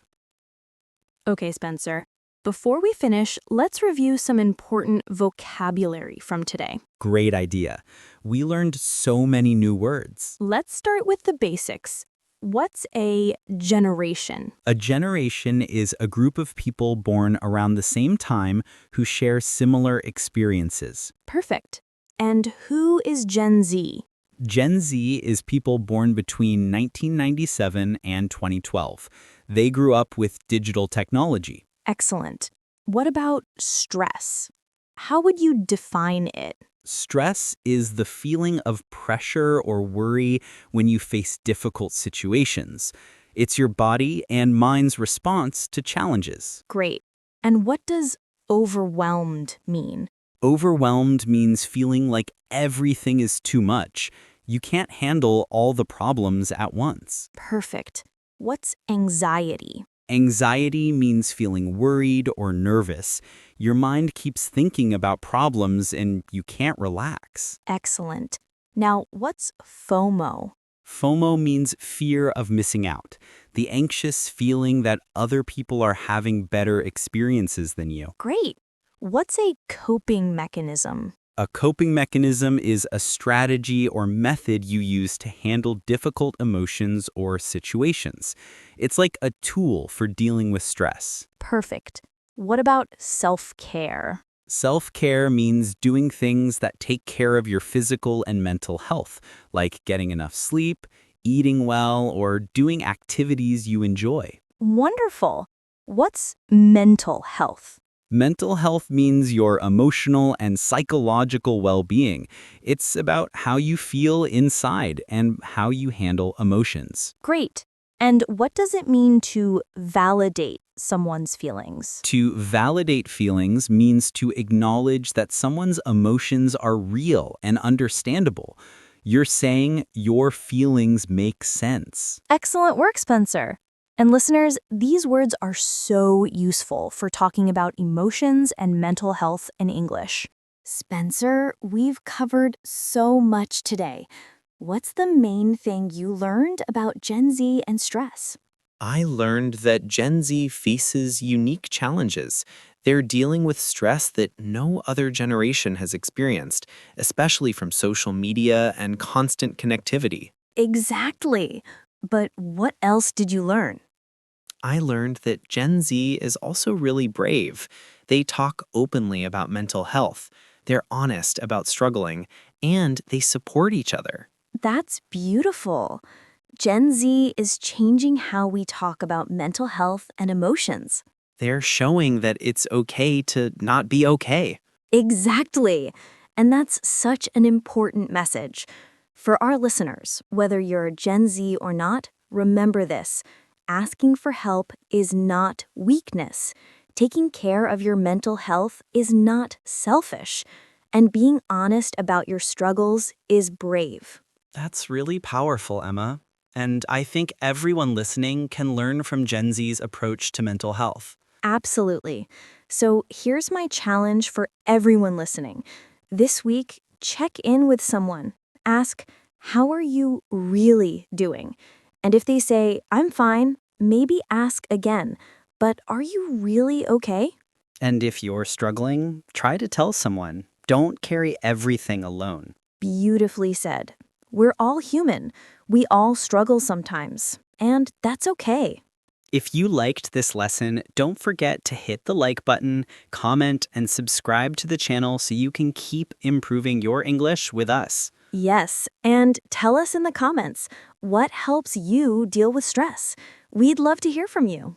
Okay, Spencer. Before we finish, let's review some important vocabulary from today. Great idea. We learned so many new words. Let's start with the basics. What's a generation? A generation is a group of people born around the same time who share similar experiences. Perfect. And who is Gen Z? Gen Z is people born between 1997 and 2012. They grew up with digital technology. Excellent. What about stress? How would you define it? Stress is the feeling of pressure or worry when you face difficult situations. It's your body and mind's response to challenges. Great. And what does overwhelmed mean? Overwhelmed means feeling like everything is too much. You can't handle all the problems at once. Perfect. What's anxiety? Anxiety means feeling worried or nervous. Your mind keeps thinking about problems and you can't relax. Excellent. Now, what's FOMO? FOMO means fear of missing out, the anxious feeling that other people are having better experiences than you. Great. What's a coping mechanism? A coping mechanism is a strategy or method you use to handle difficult emotions or situations. It's like a tool for dealing with stress. Perfect. What about self-care? Self-care means doing things that take care of your physical and mental health, like getting enough sleep, eating well, or doing activities you enjoy. Wonderful. What's mental health? Mental health means your emotional and psychological well-being. It's about how you feel inside and how you handle emotions. Great. And what does it mean to validate someone's feelings? To validate feelings means to acknowledge that someone's emotions are real and understandable. You're saying your feelings make sense. Excellent work, Spencer. And listeners, these words are so useful for talking about emotions and mental health in English. Spencer, we've covered so much today. What's the main thing you learned about Gen Z and stress? I learned that Gen Z faces unique challenges. They're dealing with stress that no other generation has experienced, especially from social media and constant connectivity. Exactly. But what else did you learn? I learned that Gen Z is also really brave. They talk openly about mental health, they're honest about struggling, and they support each other. That's beautiful. Gen Z is changing how we talk about mental health and emotions. They're showing that it's okay to not be okay. Exactly. And that's such an important message. For our listeners, whether you're Gen Z or not, remember this. Asking for help is not weakness. Taking care of your mental health is not selfish. And being honest about your struggles is brave. That's really powerful, Emma. And I think everyone listening can learn from Gen Z's approach to mental health. Absolutely. So here's my challenge for everyone listening. This week, check in with someone. Ask, how are you really doing? And if they say, I'm fine, maybe ask again, but are you really okay? And if you're struggling, try to tell someone. Don't carry everything alone. Beautifully said. We're all human. We all struggle sometimes, and that's okay. If you liked this lesson, don't forget to hit the like button, comment, and subscribe to the channel so you can keep improving your English with us. Yes, and tell us in the comments, what helps you deal with stress? We'd love to hear from you.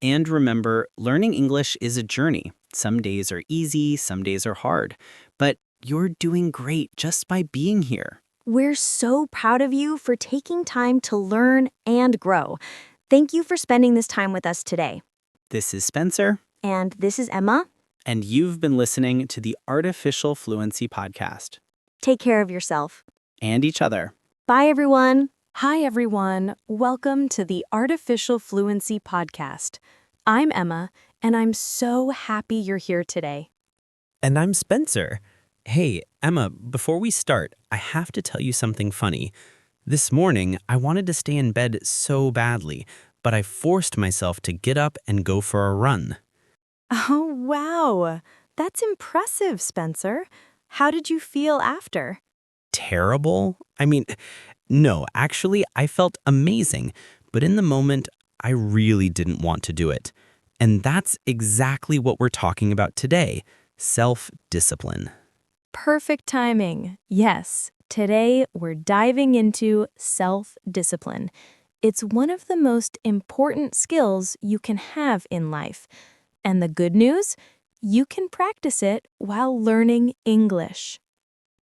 And remember, learning English is a journey. Some days are easy, some days are hard. But you're doing great just by being here. We're so proud of you for taking time to learn and grow. Thank you for spending this time with us today. This is Spencer. And this is Emma. And you've been listening to the Artificial Fluency Podcast. Take care of yourself. And each other. Bye, everyone. Hi, everyone. Welcome to the Artificial Fluency Podcast. I'm Emma, and I'm so happy you're here today. And I'm Spencer. Hey, Emma, before we start, I have to tell you something funny. This morning, I wanted to stay in bed so badly, but I forced myself to get up and go for a run. Oh, wow. That's impressive, Spencer. How did you feel after? Terrible? No, actually, I felt amazing, but in the moment, I really didn't want to do it. And that's exactly what we're talking about today, self-discipline. Perfect timing. Yes, today we're diving into self-discipline. It's one of the most important skills you can have in life. And the good news? You can practice it while learning English.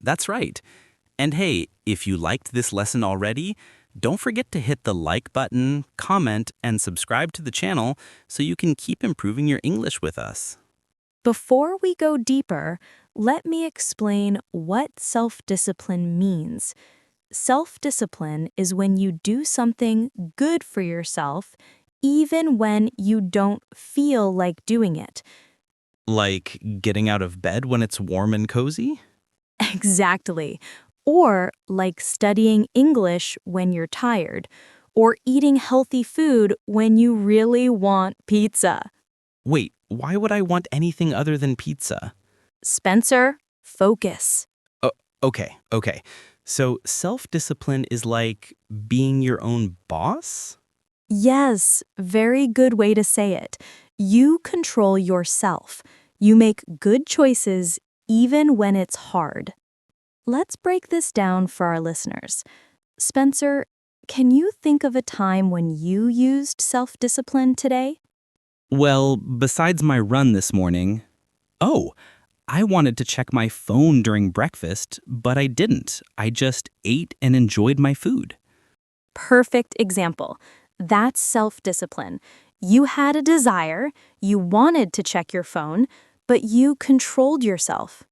That's right. And hey, if you liked this lesson already, don't forget to hit the like button, comment, and subscribe to the channel so you can keep improving your English with us. Before we go deeper, let me explain what self-discipline means. Self-discipline is when you do something good for yourself, even when you don't feel like doing it. Like getting out of bed when it's warm and cozy? Exactly. or like studying English when you're tired, or eating healthy food when you really want pizza. Wait, why would I want anything other than pizza? Spencer, focus. Okay. So self-discipline is like being your own boss? Yes, very good way to say it. You control yourself. You make good choices even when it's hard. Let's break this down for our listeners. Spencer, can you think of a time when you used self-discipline today? Well, besides my run this morning. Oh, I wanted to check my phone during breakfast, but I didn't. I just ate and enjoyed my food. Perfect example. That's self-discipline. You had a desire, you wanted to check your phone, but you controlled yourself.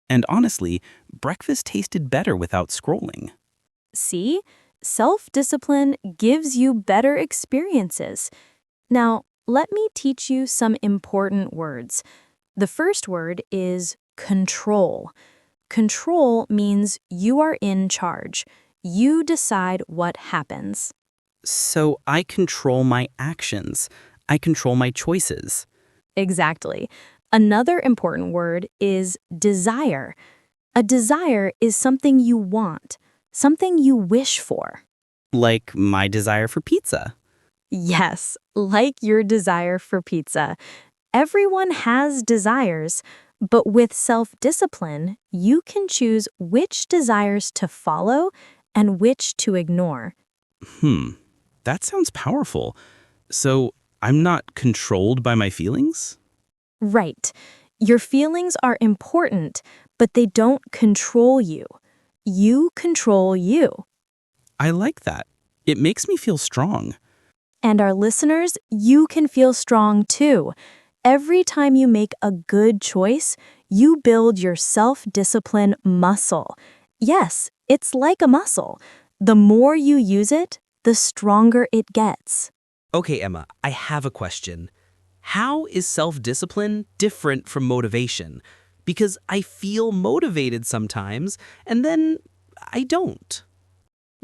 And honestly, breakfast tasted better without scrolling. See? Self-discipline gives you better experiences. Now, let me teach you some important words. The first word is control. Control means you are in charge. You decide what happens. So I control my actions. I control my choices. Exactly. Another important word is desire. A desire is something you want, something you wish for. Like my desire for pizza. Yes, like your desire for pizza. Everyone has desires, but with self-discipline, you can choose which desires to follow and which to ignore. That sounds powerful. So I'm not controlled by my feelings? Right. Your feelings are important, but they don't control you. You control you. I like that. It makes me feel strong. And our listeners, you can feel strong too. Every time you make a good choice, you build your self-discipline muscle. Yes, it's like a muscle. The more you use it, the stronger it gets. Okay, Emma, I have a question. How is self-discipline different from motivation? Because I feel motivated sometimes, and then I don't.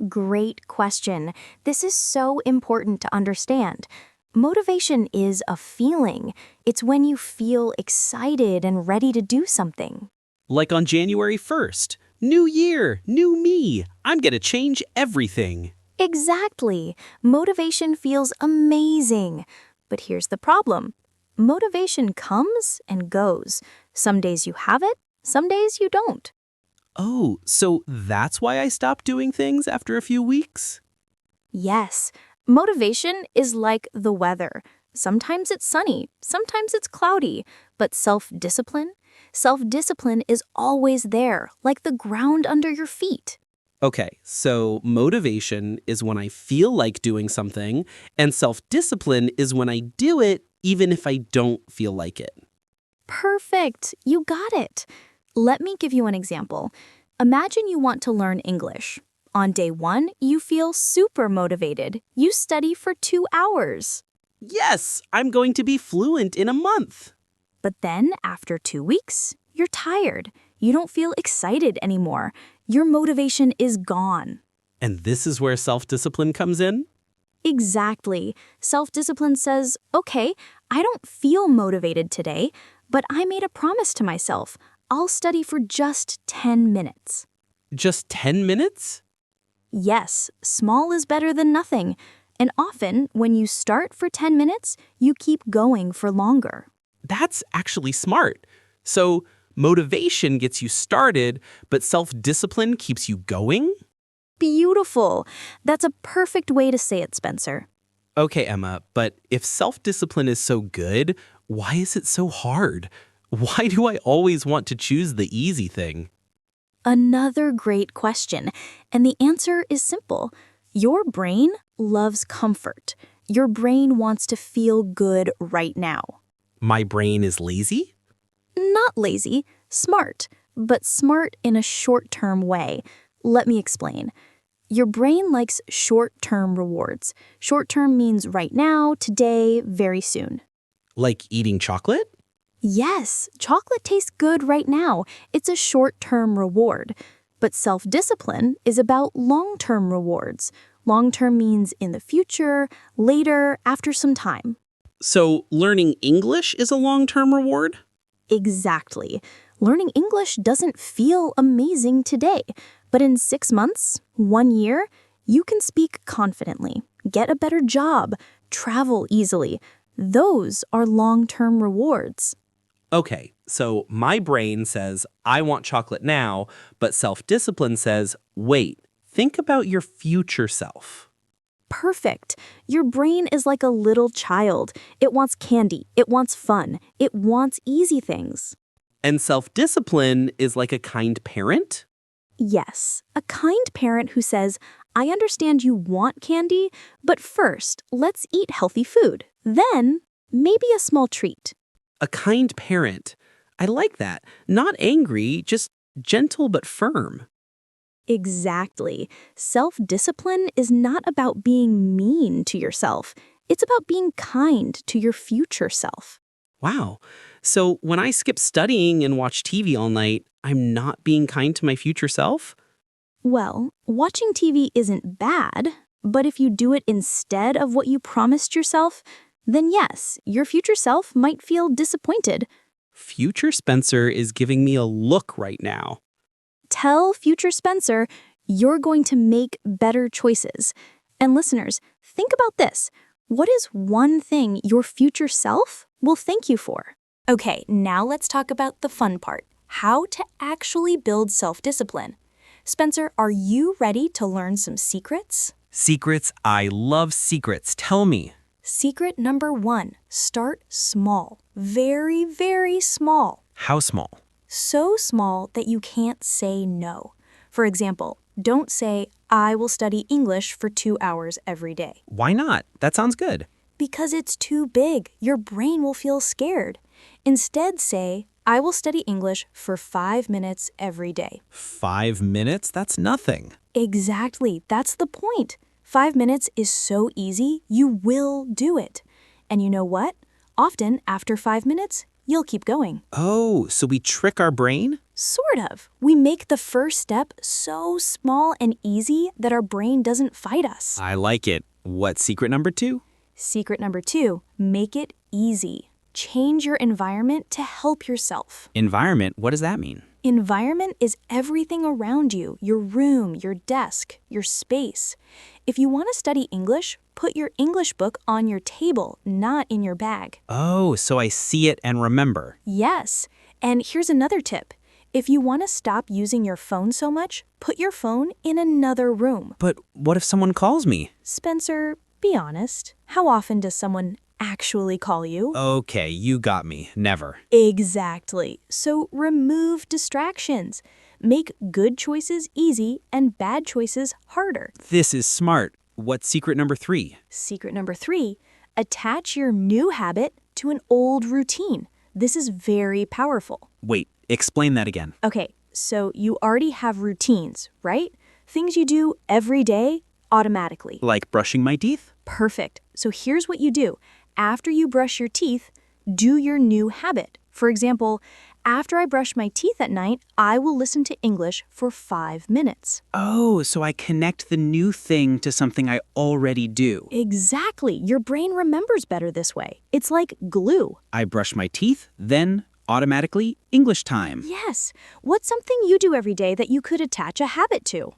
Great question. This is so important to understand. Motivation is a feeling. It's when you feel excited and ready to do something. Like on January 1st. New year, new me. I'm gonna change everything. Exactly. Motivation feels amazing. But here's the problem. Motivation comes and goes. Some days you have it, some days you don't. Oh, so that's why I stopped doing things after a few weeks? Yes, motivation is like the weather. Sometimes it's sunny, sometimes it's cloudy, but self-discipline is always there, like the ground under your feet. Okay, so motivation is when I feel like doing something, and self-discipline is when I do it even if I don't feel like it. Perfect, you got it. Let me give you an example. Imagine you want to learn English. On day 1, you feel super motivated. You study for 2 hours. Yes, I'm going to be fluent in a month. But then, after 2 weeks, you're tired. You don't feel excited anymore. Your motivation is gone. And this is where self-discipline comes in? Exactly. Self-discipline says, okay, I don't feel motivated today, but I made a promise to myself. I'll study for just 10 minutes. Just 10 minutes? Yes, small is better than nothing. And often, when you start for 10 minutes, you keep going for longer. That's actually smart. So motivation gets you started, but self-discipline keeps you going? Beautiful. That's a perfect way to say it, Spencer. Okay, Emma, but if self-discipline is so good, why is it so hard? Why do I always want to choose the easy thing? Another great question. And the answer is simple. Your brain loves comfort. Your brain wants to feel good right now. My brain is lazy? Not lazy, smart, but smart in a short-term way. Let me explain. Your brain likes short-term rewards. Short-term means right now, today, very soon. Like eating chocolate? Yes, chocolate tastes good right now. It's a short-term reward. But self-discipline is about long-term rewards. Long-term means in the future, later, after some time. So, learning English is a long-term reward? Exactly. Learning English doesn't feel amazing today, but in 6 months, 1 year, you can speak confidently, get a better job, travel easily. Those are long-term rewards. Okay, so my brain says, I want chocolate now, but self-discipline says, wait, think about your future self. Perfect. Your brain is like a little child. It wants candy. It wants fun. It wants easy things. And self-discipline is like a kind parent? Yes, a kind parent who says, I understand you want candy, but first, let's eat healthy food. Then, maybe a small treat. A kind parent. I like that. Not angry, just gentle but firm. Exactly. Self-discipline is not about being mean to yourself. It's about being kind to your future self. Wow. So when I skip studying and watch TV all night, I'm not being kind to my future self? Well, watching TV isn't bad, but if you do it instead of what you promised yourself, then yes, your future self might feel disappointed. Future Spencer is giving me a look right now. Tell future Spencer you're going to make better choices. And listeners, think about this. What is one thing your future self will thank you for? Okay, now let's talk about the fun part. How to actually build self-discipline. Spencer, are you ready to learn some secrets? Secrets? I love secrets. Tell me. Secret number 1, start small. Very, very small. How small? So small that you can't say no. For example, don't say, I will study English for 2 hours every day. Why not? That sounds good. Because it's too big. Your brain will feel scared. Instead, say, I will study English for 5 minutes every day. 5 minutes? That's nothing. Exactly. That's the point. 5 minutes is so easy, you will do it. And you know what? Often, after 5 minutes, you'll keep going. Oh, so we trick our brain? Sort of. We make the first step so small and easy that our brain doesn't fight us. I like it. What's secret number 2? Secret number 2, make it easy. Change your environment to help yourself. Environment? What does that mean? Environment is everything around you, your room, your desk, your space. If you want to study English, put your English book on your table, not in your bag. Oh, so I see it and remember. Yes. And here's another tip. If you want to stop using your phone so much, put your phone in another room. But what if someone calls me? Spencer, be honest. How often does someone actually call you? Okay, you got me. Never. Exactly. So remove distractions. Make good choices easy and bad choices harder. This is smart. What's secret number 3? Secret number 3, attach your new habit to an old routine. This is very powerful. Wait, explain that again. Okay, so you already have routines, right? Things you do every day automatically. Like brushing my teeth? Perfect. So here's what you do. After you brush your teeth, do your new habit. For example, after I brush my teeth at night, I will listen to English for 5 minutes. Oh, so I connect the new thing to something I already do. Exactly. Your brain remembers better this way. It's like glue. I brush my teeth, then automatically English time. Yes. What's something you do every day that you could attach a habit to?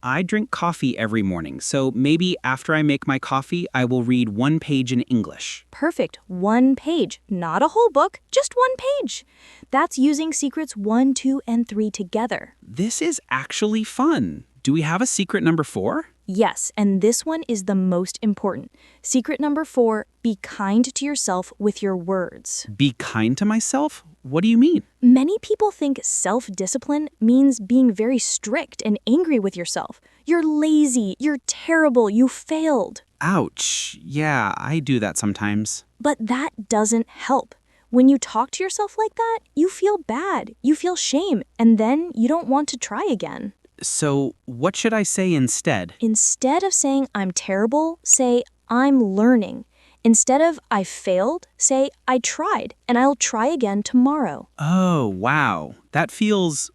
I drink coffee every morning, so maybe after I make my coffee, I will read 1 page in English. Perfect. 1 page. Not a whole book, just 1 page. That's using secrets 1, 2, and 3 together. This is actually fun. Do we have a secret number 4? Yes, and this one is the most important. Secret number 4, be kind to yourself with your words. Be kind to myself? What do you mean? Many people think self-discipline means being very strict and angry with yourself. You're lazy, you're terrible, you failed. Ouch. Yeah, I do that sometimes. But that doesn't help. When you talk to yourself like that, you feel bad, you feel shame, and then you don't want to try again. So, what should I say instead? Instead of saying I'm terrible, say I'm learning. Instead of I failed, say I tried and I'll try again tomorrow. Oh, wow. That feels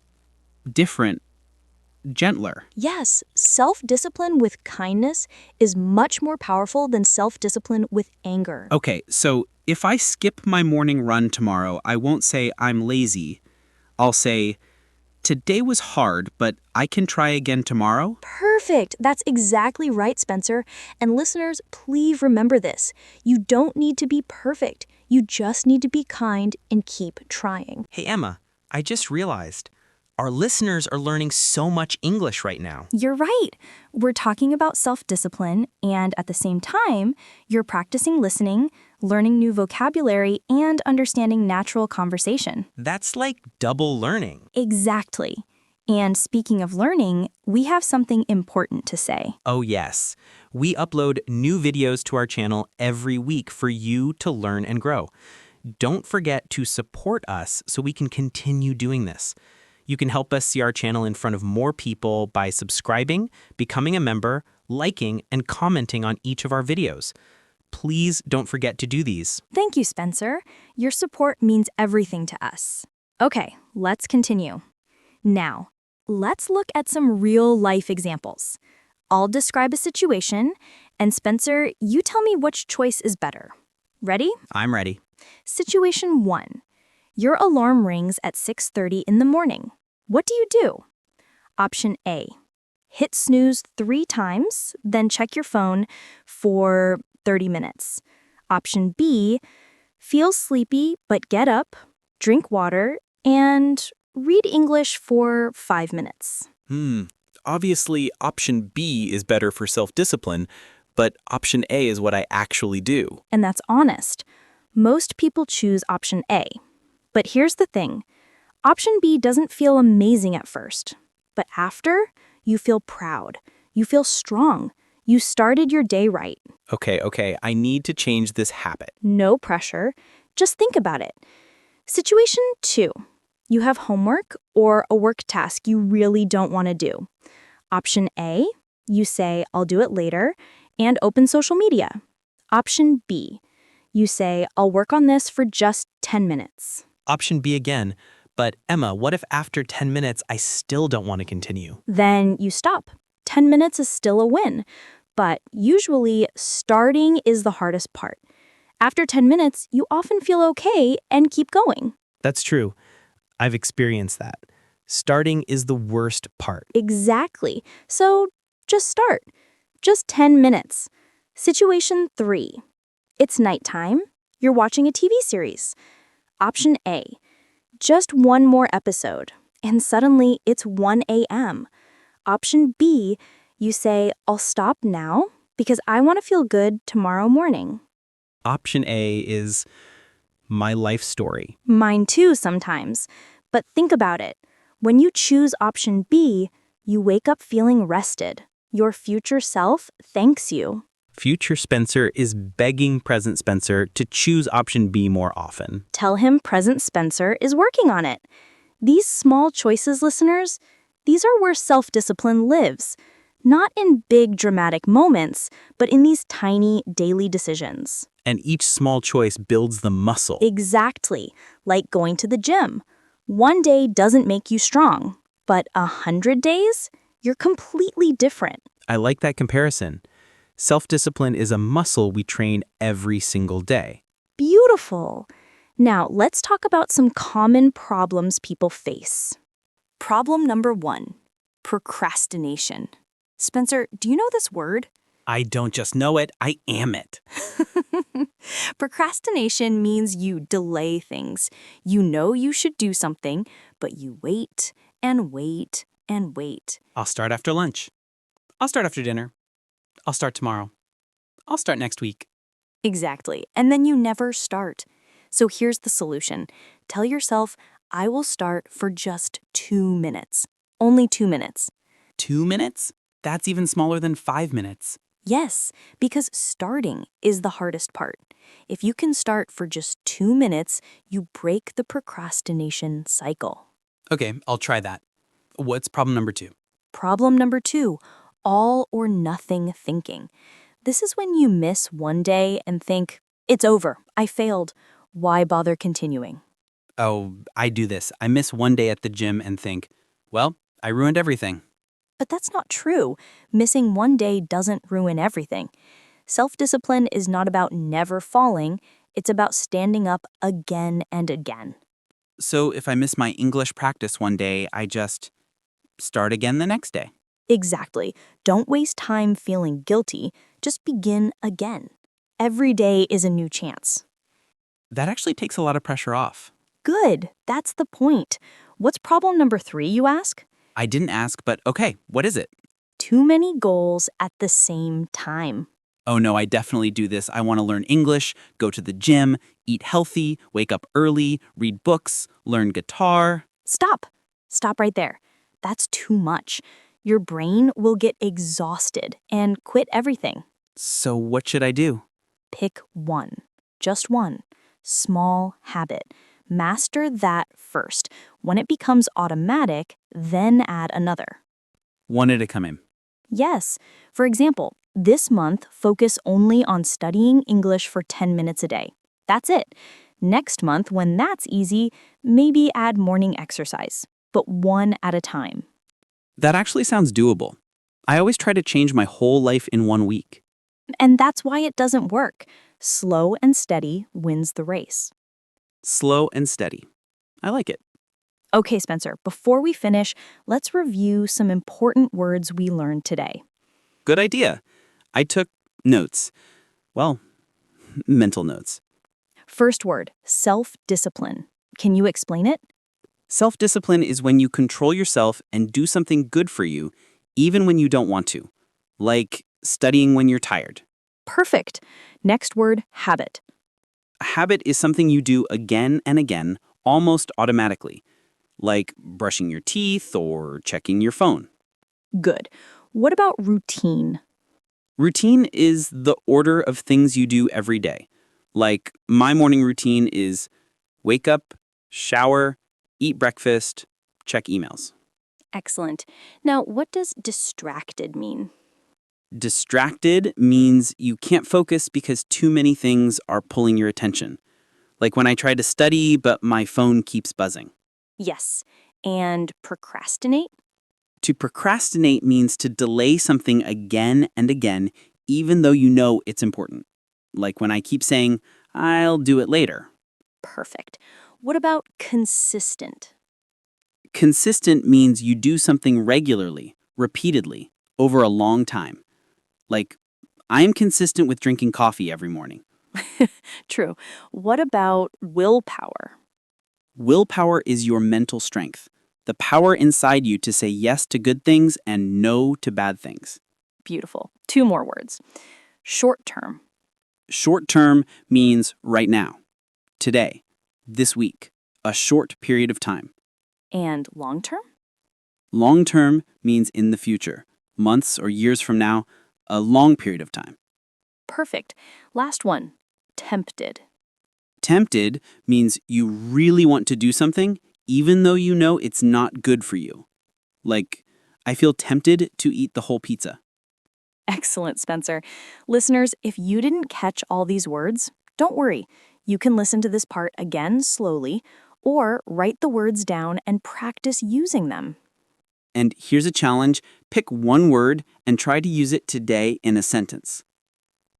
different. gentler. Yes, self-discipline with kindness is much more powerful than self-discipline with anger. Okay, so if I skip my morning run tomorrow, I won't say I'm lazy. I'll say, today was hard, but I can try again tomorrow. Perfect. That's exactly right, Spencer. And listeners, please remember this. You don't need to be perfect. You just need to be kind and keep trying. Hey, Emma, I just realized our listeners are learning so much English right now. You're right. We're talking about self-discipline, and at the same time, you're practicing listening, learning new vocabulary, and understanding natural conversation. That's like double learning. Exactly. And speaking of learning, we have something important to say. Oh, yes. We upload new videos to our channel every week for you to learn and grow. Don't forget to support us so we can continue doing this. You can help us see our channel in front of more people by subscribing, becoming a member, liking, and commenting on each of our videos. Please don't forget to do these. Thank you, Spencer. Your support means everything to us. Okay, let's continue. Now, let's look at some real-life examples. I'll describe a situation, and Spencer, you tell me which choice is better. Ready? I'm ready. Situation 1. Your alarm rings at 6:30 in the morning. What do you do? Option A. Hit snooze 3 times, then check your phone for 30 minutes. Option B. Feel sleepy, but get up, drink water, and read English for 5 minutes. Obviously, option B is better for self-discipline, but option A is what I actually do. And that's honest. Most people choose option A. But here's the thing. Option B doesn't feel amazing at first. But after, you feel proud. You feel strong. You started your day right. Okay, I need to change this habit. No pressure. Just think about it. Situation 2. You have homework or a work task you really don't want to do. Option A, you say, I'll do it later, and open social media. Option B, you say, I'll work on this for just 10 minutes. Option B again. But Emma, what if after 10 minutes I still don't want to continue? Then you stop. 10 minutes is still a win. But usually, starting is the hardest part. After 10 minutes, you often feel okay and keep going. That's true. I've experienced that. Starting is the worst part. Exactly. So just start. Just 10 minutes. Situation 3. It's nighttime. You're watching a TV series. Option A. Just one more episode. And suddenly it's 1 a.m. Option B. You say, I'll stop now because I want to feel good tomorrow morning. Option A is my life story. Mine too sometimes. But think about it. When you choose option B, you wake up feeling rested. Your future self thanks you. Future Spencer is begging present Spencer to choose option B more often. Tell him present Spencer is working on it. These small choices, listeners, these are where self-discipline lives. Not in big dramatic moments, but in these tiny daily decisions. And each small choice builds the muscle. Exactly, like going to the gym. One day doesn't make you strong, but 100 days, you're completely different. I like that comparison. Self-discipline is a muscle we train every single day. Beautiful. Now, let's talk about some common problems people face. Problem number 1, procrastination. Spencer, do you know this word? I don't just know it, I am it. Procrastination means you delay things. You know you should do something, but you wait and wait and wait. I'll start after lunch. I'll start after dinner. I'll start tomorrow. I'll start next week. Exactly. And then you never start. So here's the solution. Tell yourself, I will start for just 2 minutes. Only 2 minutes. 2 minutes? That's even smaller than 5 minutes. Yes, because starting is the hardest part. If you can start for just 2 minutes, you break the procrastination cycle. Okay, I'll try that. What's problem number 2? Problem number 2, all or nothing thinking. This is when you miss one day and think, it's over, I failed. Why bother continuing? Oh, I do this. I miss one day at the gym and think, well, I ruined everything. But that's not true. Missing one day doesn't ruin everything. Self-discipline is not about never falling. It's about standing up again and again. So if I miss my English practice one day, I just start again the next day. Exactly. Don't waste time feeling guilty. Just begin again. Every day is a new chance. That actually takes a lot of pressure off. Good. That's the point. What's problem number 3, you ask? I didn't ask, but okay, what is it? Too many goals at the same time. Oh no, I definitely do this. I want to learn English, go to the gym, eat healthy, wake up early, read books, learn guitar. Stop. Stop right there. That's too much. Your brain will get exhausted and quit everything. So what should I do? Pick one. Just one. Small habit. Master that first. When it becomes automatic, then add another. One at a time. Yes. For example, this month, focus only on studying English for 10 minutes a day. That's it. Next month, when that's easy, maybe add morning exercise, but one at a time. That actually sounds doable. I always try to change my whole life in 1 week. And that's why it doesn't work. Slow and steady wins the race. Slow and steady. I like it. Okay, Spencer, before we finish, let's review some important words we learned today. Good idea. I took notes. Well, mental notes. First word, self-discipline. Can you explain it? Self-discipline is when you control yourself and do something good for you, even when you don't want to. Like studying when you're tired. Perfect. Next word, habit. A habit is something you do again and again, almost automatically. Like brushing your teeth or checking your phone. Good. What about routine? Routine is the order of things you do every day. Like my morning routine is wake up, shower, eat breakfast, check emails. Excellent. Now, what does distracted mean? Distracted means you can't focus because too many things are pulling your attention. Like when I try to study, but my phone keeps buzzing. Yes. And procrastinate? To procrastinate means to delay something again and again, even though you know it's important. Like when I keep saying, I'll do it later. Perfect. What about consistent? Consistent means you do something regularly, repeatedly, over a long time. Like, I am consistent with drinking coffee every morning. True. What about willpower? Willpower is your mental strength, the power inside you to say yes to good things and no to bad things. Beautiful. 2 more words. Short term. Short term means right now, today, this week, a short period of time. And long term? Long term means in the future, months or years from now, a long period of time. Perfect. Last one. Tempted. Tempted means you really want to do something even though you know it's not good for you. Like, I feel tempted to eat the whole pizza. Excellent, Spencer. Listeners, if you didn't catch all these words, don't worry. You can listen to this part again slowly or write the words down and practice using them. And here's a challenge. Pick one word and try to use it today in a sentence.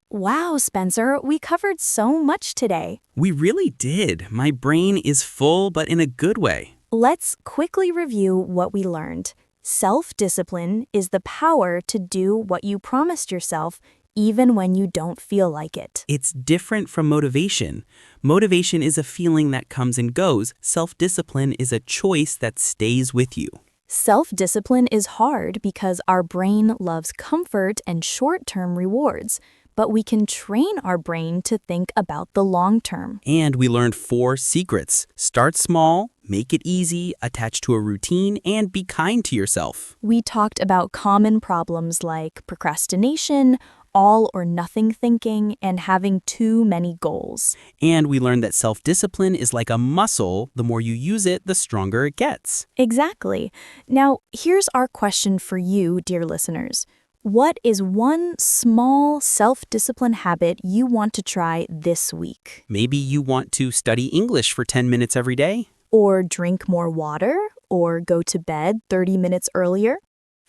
Wow, Spencer, we covered so much today. We really did. My brain is full, but in a good way. Let's quickly review what we learned. Self-discipline is the power to do what you promised yourself, even when you don't feel like it. It's different from motivation. Motivation is a feeling that comes and goes. Self-discipline is a choice that stays with you. Self-discipline is hard because our brain loves comfort and short-term rewards, but we can train our brain to think about the long term. And we learned 4 secrets. Start small, make it easy, attach to a routine, and be kind to yourself. We talked about common problems like procrastination, all or nothing thinking, and having too many goals. And we learned that self-discipline is like a muscle. The more you use it, the stronger it gets. Exactly. Now, here's our question for you, dear listeners. What is one small self-discipline habit you want to try this week? Maybe you want to study English for 10 minutes every day. Or drink more water? Or go to bed 30 minutes earlier?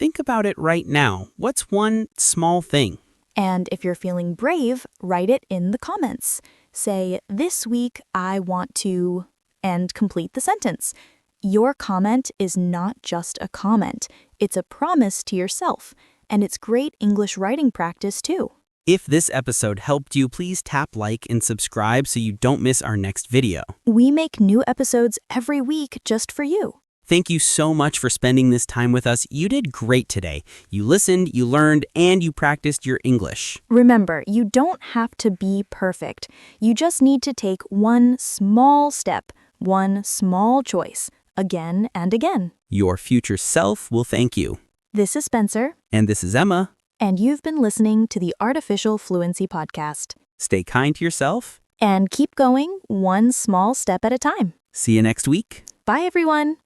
Think about it right now. What's one small thing? And if you're feeling brave, write it in the comments. Say, "This week I want to," and complete the sentence. Your comment is not just a comment. It's a promise to yourself. And it's great English writing practice, too. If this episode helped you, please tap like and subscribe so you don't miss our next video. We make new episodes every week just for you. Thank you so much for spending this time with us. You did great today. You listened, you learned, and you practiced your English. Remember, you don't have to be perfect. You just need to take one small step, one small choice, again and again. Your future self will thank you. This is Spencer. And this is Emma. And you've been listening to the Artificial Fluency Podcast. Stay kind to yourself. And keep going one small step at a time. See you next week. Bye, everyone.